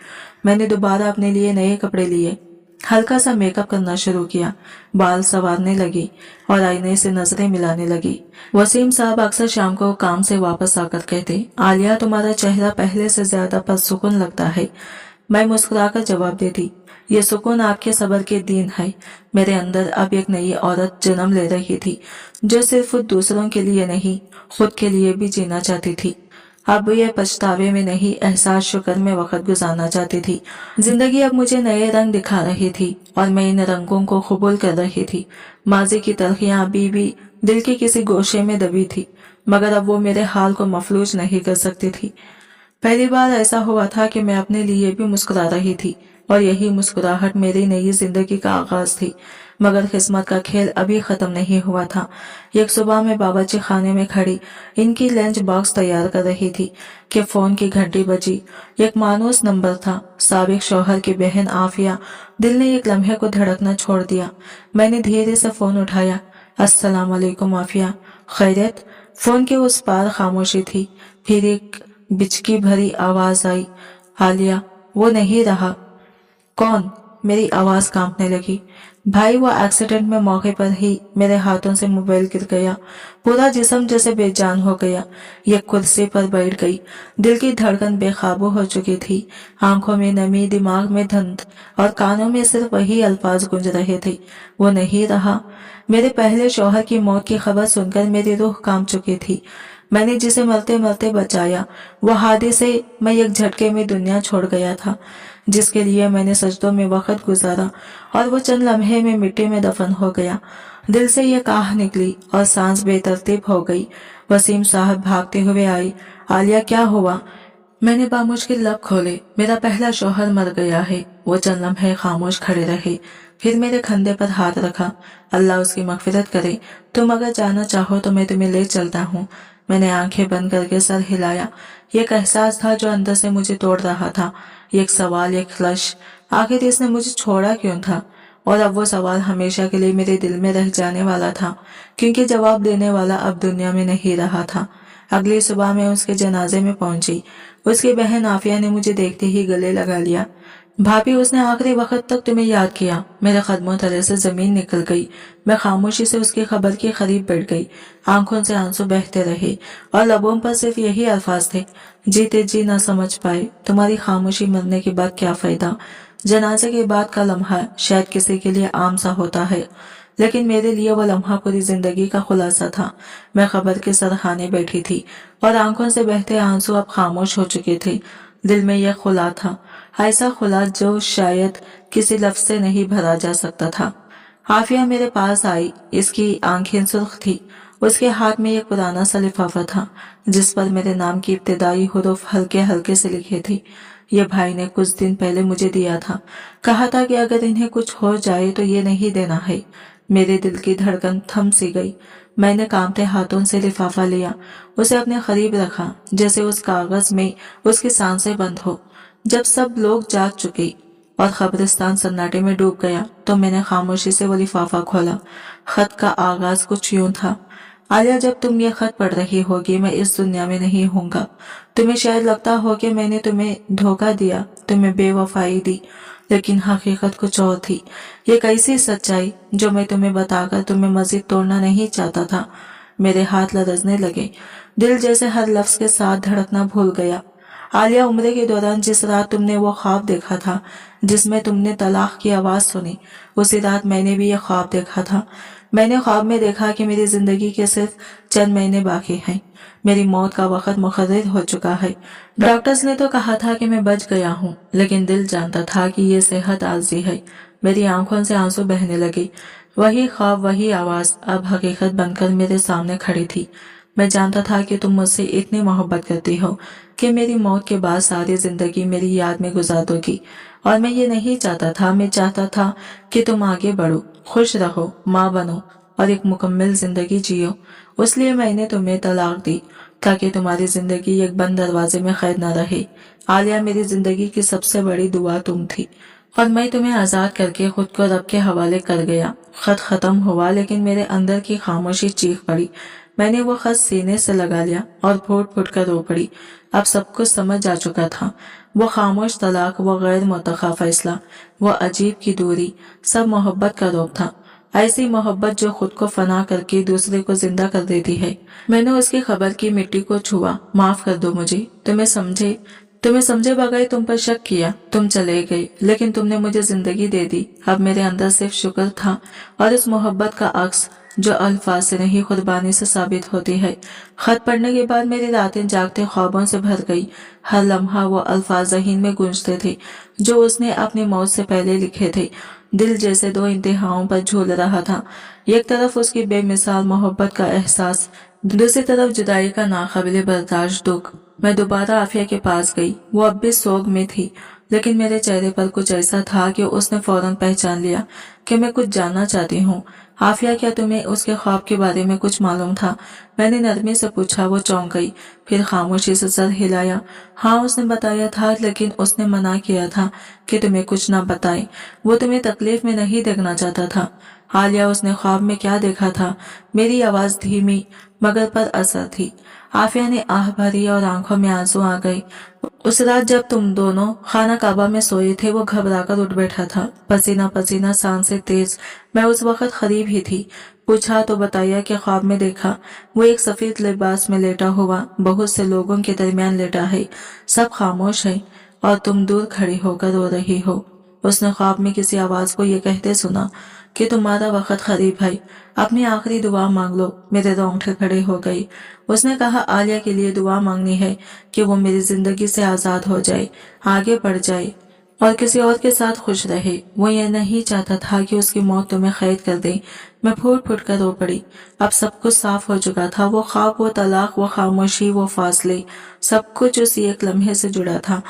मैंने दोबारा अपने लिए नए कपड़े लिए, हल्का सा मेकअप करना शुरू किया, बाल संवारने लगी और आईने से नजरें मिलाने लगी। वसीम साहब अक्सर शाम को काम से वापस आकर कहते, आलिया तुम्हारा चेहरा पहले से ज्यादा पुरसुकून लगता है। मैं मुस्कुराकर जवाब देती, ये सुकून आपके सब्र के दिन है। मेरे अंदर अब एक नई औरत जन्म ले रही थी, जो सिर्फ दूसरों के लिए नहीं, खुद के लिए भी जीना चाहती थी। अब ये पछतावे में नहीं, एहसास शुक्र में वक्त गुजारना चाहती थी। जिंदगी अब मुझे नए रंग दिखा रही थी और मैं इन रंगों को कबूल कर रही थी। माजी की तलखियां अभी भी दिल के किसी गोशे में दबी थी, मगर अब वो मेरे हाल को मफलूज नहीं कर सकती थी। पहली बार ऐसा हुआ था कि मैं अपने लिए भी मुस्कुरा रही थी और यही मुस्कुराहट मेरी नई जिंदगी का आगाज थी। मगर किस्मत का खेल अभी खत्म नहीं हुआ था। एक सुबह मैं बावर्ची खाने में खड़ी इनकी लंच बॉक्स तैयार कर रही थी कि फोन की घंटी बजी। एक मानूस नंबर था, साबिक शौहर की बहन आफिया। दिल ने एक लम्हे को धड़कना छोड़ दिया। मैंने धीरे से फोन उठाया। अस्सलाम वालेकुम आफिया, खैरियत? फोन के उस पार खामोशी थी। फिर एक बिचकी भरी आवाज आई, आलिया। वो नहीं रहा। कौन? मेरी आवाज कांपने लगी। भाई, वो एक्सीडेंट में मौके पर ही मेरे हाथों से मोबाइल गिर गया। पूरा जिस्म जैसे बेजान हो गया। ये कुर्सी पर बैठ गई। दिल की धड़कन बेकाबू हो चुकी थी। आंखों में नमी, दिमाग में धुंध और कानों में सिर्फ वही अल्फाज गूंज रहे थे, वो नहीं रहा। मेरे पहले शौहर की मौत की खबर सुनकर मेरी रूह कांप चुकी थी। मैंने जिसे मरते मरते बचाया, वो हादसे मैं एक झटके में दुनिया छोड़ गया था। जिसके लिए मैंने सजदों में वक्त गुजारा और वो चंद लम्हे में मिट्टी में दफन हो गया। दिल से ये काह निकली और सांस बेतरतीब हो गई। वसीम साहब भागते हुए आए। आलिया, क्या हुआ? मैंने बामुश्किल लब खोले। मेरा पहला शौहर मर गया है। वो चंद लम्हे खामोश खड़े रहे। پھر میرے کندھے پر ہاتھ رکھا۔ اللہ اس کی مغفرت کرے، تم اگر جانا چاہو تو میں تمہیں لے چلتا ہوں۔ میں نے آنکھیں بند کر کے سر ہلایا۔ یہ ایک احساس تھا جو اندر سے مجھے توڑ رہا تھا، ایک سوال، ایک خلش، آخر اس نے مجھے چھوڑا کیوں تھا؟ اور اب وہ سوال ہمیشہ کے لیے میرے دل میں رہ جانے والا تھا، کیونکہ جواب دینے والا اب دنیا میں نہیں رہا تھا۔ اگلی صبح میں اس کے جنازے میں پہنچی۔ اس کی بہن عافیہ نے مجھے دیکھتے ہی گلے لگا لیا۔ بھابھی، اس نے آخری وقت تک تمہیں یاد کیا۔ میرے قدموں تلے سے زمین نکل گئی۔ میں خاموشی سے اس کی خبر کے قریب بیٹھ گئی۔ آنکھوں سے آنسو بہتے رہے اور لبوں پر صرف یہی الفاظ تھے، جیتے جی نہ سمجھ پائے تمہاری خاموشی، مرنے کے بعد کیا فائدہ۔ جنازے کے بعد کا لمحہ شاید کسی کے لیے عام سا ہوتا ہے، لیکن میرے لیے وہ لمحہ پوری زندگی کا خلاصہ تھا۔ میں قبر کے سرخانے بیٹھی تھی اور آنکھوں سے بہتے آنسو اب خاموش ہو چکے تھے۔ دل میں یہ خلا تھا، ایسا خلا جو شاید کسی لفظ سے نہیں بھرا جا سکتا تھا۔ عافیہ میرے پاس آئی۔ اس کی آنکھیں سرخ تھی۔ اس کے ہاتھ میں ایک پرانا سا لفافہ تھا جس پر میرے نام کی ابتدائی حروف ہلکے ہلکے سے لکھے تھے۔ یہ بھائی نے کچھ دن پہلے مجھے دیا تھا، کہا تھا کہ اگر انہیں کچھ ہو جائے تو یہ نہیں دینا ہے۔ میرے دل کی دھڑکن تھم سی گئی۔ میں نے کانپتے ہاتھوں سے لفافہ لیا، اسے اپنے قریب رکھا جیسے اس کاغذ میں اس کی سانسیں بند ہو۔ جب سب لوگ جاگ چکے اور قبرستان سناٹے میں ڈوب گیا تو میں نے خاموشی سے وہ لفافہ کھولا۔ خط کا آغاز کچھ یوں تھا: عالیہ، جب تم یہ خط پڑھ رہی ہوگی میں اس دنیا میں نہیں ہوں گا۔ تمہیں شاید لگتا ہو کہ میں نے تمہیں دھوکہ دیا، تمہیں بے وفائی دی، لیکن حقیقت کچھ اور تھی۔ یہ ایسی سچائی جو میں تمہیں بتا کر تمہیں مزید توڑنا نہیں چاہتا تھا۔ میرے ہاتھ لرزنے لگے، دل جیسے ہر لفظ کے ساتھ دھڑکنا بھول گیا۔ عالیہ، عمرے کے دوران جس رات تم نے وہ خواب دیکھا تھا جس میں تم نے طلاق کی آواز سنی، اسی رات میں نے بھی یہ خواب دیکھا تھا۔ میں نے خواب میں دیکھا کہ میری زندگی کے صرف چند مہینے باقی ہیں، میری موت کا وقت مقرر ہو چکا ہے۔ ڈاکٹرز نے تو کہا تھا کہ میں بچ گیا ہوں، لیکن دل جانتا تھا کہ یہ صحت عارضی ہے۔ میری آنکھوں سے آنسو بہنے لگے۔ وہی خواب، وہی آواز اب حقیقت بن کر میرے سامنے کھڑی تھی۔ میں جانتا تھا کہ تم مجھ سے اتنی محبت کرتی ہو کہ میری موت کے بعد ساری زندگی میری یاد میں گزار دو گی، اور میں یہ نہیں چاہتا تھا۔ میں چاہتا تھا کہ تم آگے بڑھو، خوش رہو، ماں بنو اور ایک مکمل زندگی جیو۔ اس لیے میں نے تمہیں طلاق دی تاکہ تمہاری زندگی ایک بند دروازے میں قید نہ رہے۔ عالیہ، میری زندگی کی سب سے بڑی دعا تم تھی، اور میں تمہیں آزاد کر کے خود کو رب کے حوالے کر گیا۔ خط ختم ہوا، لیکن میرے اندر کی خاموشی چیخ پڑی۔ میں نے وہ خط سینے سے لگا لیا اور پھوٹ پھوٹ کر رو پڑی۔ اب سب کچھ سمجھ آ چکا تھا۔ وہ خاموش طلاق، وہ غیر متوقع فیصلہ، وہ عجیب کی دوری، سب محبت کا روپ تھا۔ ایسی محبت جو خود کو فنا کر کے دوسرے کو زندہ کر دیتی ہے۔ میں نے اس کی خبر کی مٹی کو چھوا۔ معاف کر دو مجھے، تمہیں سمجھے بغیر تم پر شک کیا، تم چلے گئے، لیکن تم نے مجھے زندگی دے دی۔ اب میرے اندر صرف شکر تھا اور اس محبت کا عکس جو الفاظ سے نہیں قربانی سے ثابت ہوتی ہے۔ خط پڑھنے کے بعد میری راتیں جاگتے خوابوں سے بھر گئی۔ ہر لمحہ وہ الفاظ ذہن میں گونجتے تھے جو اس نے اپنی موت سے پہلے لکھے تھے۔ دل جیسے دو انتہاؤں پر جھول رہا تھا، ایک طرف اس کی بے مثال محبت کا احساس، دوسری طرف جدائی کا ناقابل برداشت دکھ۔ میں دوبارہ عافیہ کے پاس گئی۔ وہ اب بھی سوگ میں تھی، لیکن میرے چہرے پر کچھ ایسا تھا کہ اس نے فوراً پہچان لیا کہ میں کچھ جاننا چاہتی ہوں۔ عافیہ، کیا تمہیں اس کے خواب کے بارے میں کچھ معلوم تھا؟ میں نے نرمی سے پوچھا۔ وہ چونک گئی، پھر خاموشی سے سر ہلایا۔ ہاں، اس نے بتایا تھا، لیکن اس نے منع کیا تھا کہ تمہیں کچھ نہ بتائے۔ وہ تمہیں تکلیف میں نہیں دیکھنا چاہتا تھا۔ عالیہ، اس نے خواب میں کیا دیکھا تھا؟ میری آواز دھیمی مگر پر اثر تھی۔ عافیہ نے آہ بھری اور آنکھوں میں آنسو آ گئے۔ اس رات جب تم دونوں خانہ کعبہ میں سوئے تھے وہ گھبرا کر اٹھ بیٹھا تھا، پسینہ پسینہ، سانسیں تیز۔ میں اس وقت قریب ہی تھی۔ پوچھا تو بتایا کہ خواب میں دیکھا وہ ایک سفید لباس میں لیٹا ہوا بہت سے لوگوں کے درمیان لیٹا ہے، سب خاموش ہے اور تم دور کھڑی ہو کر رو رہی ہو۔ اس نے خواب میں کسی آواز کو یہ کہتے سنا کہ تمہارا وقت قریب ہے، اپنی آخری دعا مانگ لو۔ میرے رونگٹے کھڑے ہو گئے۔ اس نے کہا عالیہ کے لیے دعا مانگنی ہے کہ وہ میری زندگی سے آزاد ہو جائے، آگے بڑھ جائے اور کسی اور کے ساتھ خوش رہے۔ وہ یہ نہیں چاہتا تھا کہ اس کی موت تمہیں قید کر دے۔ میں پھوٹ پھوٹ کر رو پڑی۔ اب سب کچھ صاف ہو چکا تھا۔ وہ خواب، وہ طلاق، وہ خاموشی، وہ فاصلے، سب کچھ اسی ایک لمحے سے جڑا تھا۔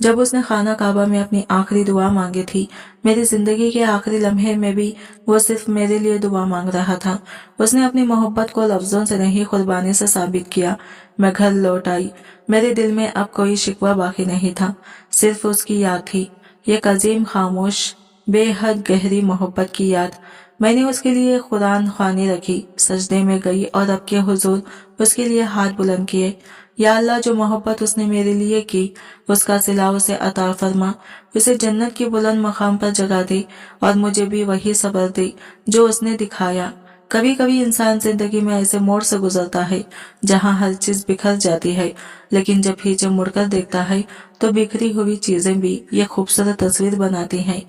जब उसने खाना काबा में अपनी आखिरी दुआ मांगी थी, मेरी जिंदगी के आखिरी लम्हे में भी वो सिर्फ मेरे लिए दुआ मांग रहा था। उसने अपनी मोहब्बत को लफ्जों से नहीं, कुर्बानी से साबित किया। मैं घर लौट आई। मेरे दिल में अब कोई शिकवा बाकी नहीं था, सिर्फ उसकी याद थी, एक अजीम, खामोश, बेहद गहरी मोहब्बत की याद। मैंने उसके लिए कुरान ख्वानी रखी, सजदे में गई और रब के हुजूर उसके लिए हाथ बुलंद किए। या अल्लाह, जो मोहब्बत उसने मेरे लिए की, उसका सिला उसे अता फरमा, उसे जन्नत की बुलंद मकाम पर जगह दे और मुझे भी वही सब्र दे जो उसने दिखाया। कभी कभी इंसान जिंदगी में ऐसे मोड़ से गुजरता है जहां हर चीज बिखर जाती है, लेकिन जब पीछे मुड़कर देखता है तो बिखरी हुई चीजें भी ये खूबसूरत तस्वीर बनाती हैं।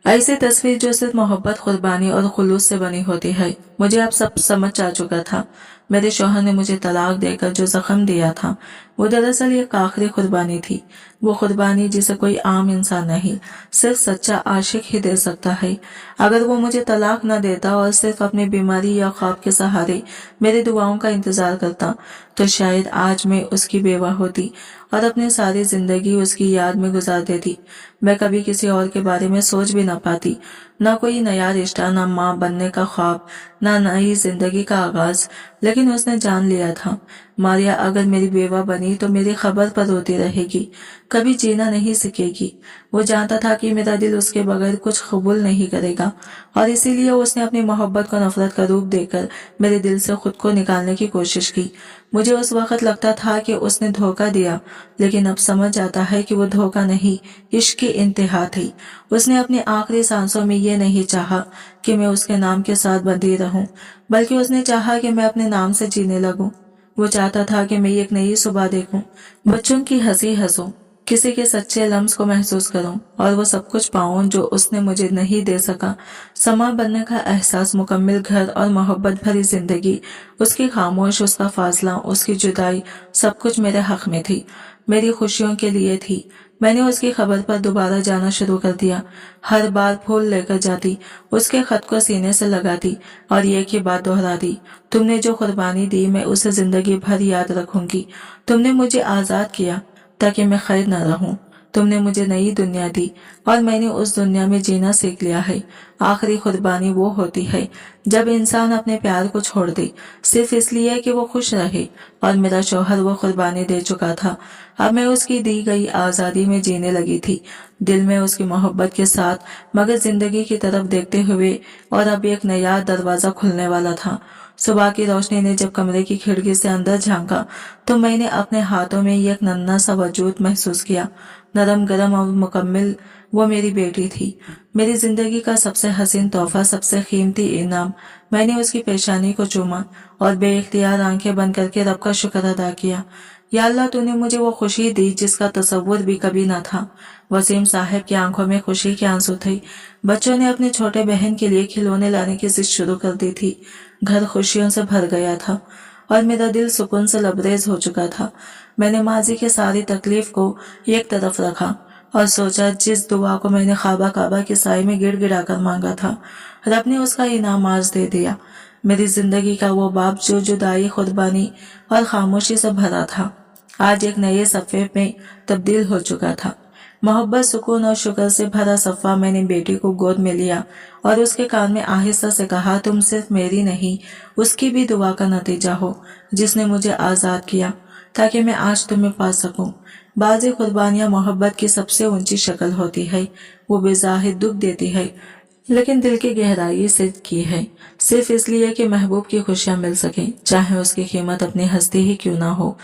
ऐसी तस्वीर जो सिर्फ मोहब्बत, कुर्बानी और खुलूस से बनी होती है। मुझे अब सब समझ आ चुका था। मेरे शौहर ने मुझे तलाक देकर जो जख्म दिया था, वो दरअसल एक आखिरी कुर्बानी थी। वो कुर्बानी जिसे कोई आम इंसान नहीं, सिर्फ सच्चा आशिक ही दे सकता है। अगर वो मुझे तलाक न देता और सिर्फ अपनी बीमारी या ख्वाब के सहारे मेरी दुआओं का इंतजार करता, तो शायद आज मैं उसकी बेवा होती और अपनी सारी जिंदगी उसकी याद में गुजार देती। मैं कभी किसी और के बारे में सोच भी न पाती, न कोई नया रिश्ता, न माँ बनने का ख्वाब, न नई जिंदगी का आगाज। लेकिन उसने जान लिया था, मारिया अगर मेरी बेवा बनी तो मेरी खबर पर रोती रहेगी, कभी जीना नहीं सीखेगी। वो जानता था कि मेरा दिल उसके बगैर कुछ कबूल नहीं करेगा, और इसीलिए उसने अपनी मोहब्बत को नफरत का रूप देकर मेरे दिल से खुद को निकालने की कोशिश की। मुझे उस वक्त लगता था कि उसने धोखा दिया, लेकिन अब समझ आता है कि वो धोखा नहीं, इश्क की इंतहा थी। उसने अपनी आखिरी सांसों में ये नहीं चाहा कि मैं उसके नाम के साथ बंधी रहूं, बल्कि उसने चाहा कि मैं अपने नाम से जीने लगूं। वो चाहता था कि मैं एक नई सुबह देखूं, बच्चों की हंसी हंसूं, किसी के सच्चे लम्स को महसूस करूं और वो सब कुछ पाऊं जो उसने मुझे नहीं दे सका। समा बनने का एहसास, मुकम्मल घर और मोहब्बत भरी जिंदगी, उसकी खामोश, उसका फासला, उसकी जुदाई, सब कुछ मेरे हक में थी, मेरी खुशियों के लिए थी। मैंने उसकी खबर पर दोबारा जाना शुरू कर दिया। हर बार फूल लेकर जाती, उसके खत को सीने से लगाती और एक ही बात दोहराती, तुमने जो कुर्बानी दी मैं उसे जिंदगी भर याद रखूंगी। तुमने मुझे आजाद किया ताकि मैं कैद न रहूं। तुमने मुझे नई दुनिया दी और मैंने उस दुनिया में जीना सीख लिया है। आखिरी कुर्बानी वो होती है जब इंसान अपने प्यार को छोड़ दे, सिर्फ इसलिए कि वो खुश रहे, और मेरा शौहर वो कुर्बानी दे चुका था। अब मैं उसकी दी गई आजादी में जीने लगी थी, दिल में उसकी मोहब्बत के साथ, मगर जिंदगी की तरफ देखते हुए। और अब एक नया दरवाजा खुलने वाला था। सुबह की रोशनी ने जब कमरे की खिड़की से अंदर झांका तो मैंने अपने हाथों में एक नन्हा सा वजूद महसूस किया, नरम, गरम और मुकम्मल। वो मेरी बेटी थी, मेरी जिंदगी का सबसे हसीन तोहफा, सबसे कीमती इनाम। मैंने उसकी पेशानी को चूमा और बेइख्तियार आंखें बंद करके रब का शुक्र अदा किया। या अल्लाह, तूने मुझे वो खुशी दी जिसका तसव्वुर भी कभी न था। वसीम साहब की आंखों में खुशी के आंसू थे। बच्चों ने अपने छोटे बहन के लिए खिलौने लाने की जिद शुरू कर दी थी। घर खुशियों से भर गया था और मेरा दिल सुकून से लबरेज हो चुका था। मैंने माजी की सारी तकलीफ को एक तरफ रखा और सोचा, जिस दुआ को मैंने ख्वाबा काबा के साए में गिड़गिड़ा कर मांगा था, रब ने उसका इनाम आज दे दिया। मेरी जिंदगी का वो बाब जो जुदाई, खुरबानी और खामोशी से भरा था, आज एक नए सफ़े में तब्दील हो चुका था। मोहब्बत, सुकून और शुक्र से भरा सफ़ा मैंने बेटी को गोद में लिया और उसके कान में आहिस्ता से कहा, तुम सिर्फ मेरी नहीं, उसकी भी दुआ का नतीजा हो, जिसने मुझे आज़ाद किया ताकि मैं आज तुम्हें पा सकूं। बाज़ी कुर्बानियां मोहब्बत की सबसे ऊंची शक्ल होती है। वो बेज़ाहिर दुख देती है, लेकिन दिल की गहराई से की है, सिर्फ इसलिए कि महबूब की खुशियां मिल सके, चाहे उसकी कीमत अपनी हस्ती ही क्यों ना हो।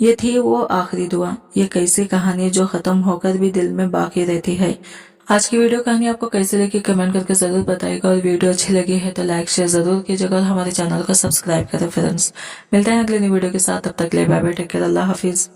ये थी वो आखिरी दुआ, ये कैसी कहानी जो खत्म होकर भी दिल में बाकी रहती है। आज की वीडियो कहानी आपको कैसे लगी कमेंट करके जरूर बताइएगा, और वीडियो अच्छी लगी है तो लाइक शेयर जरूर कीजिएगा और हमारे चैनल को सब्सक्राइब करें फ्रेंड्स। मिलते हैं अगले नई वीडियो के साथ, तब तक के लिए बाय बाय, टेक केयर, अल्लाह हाफिज।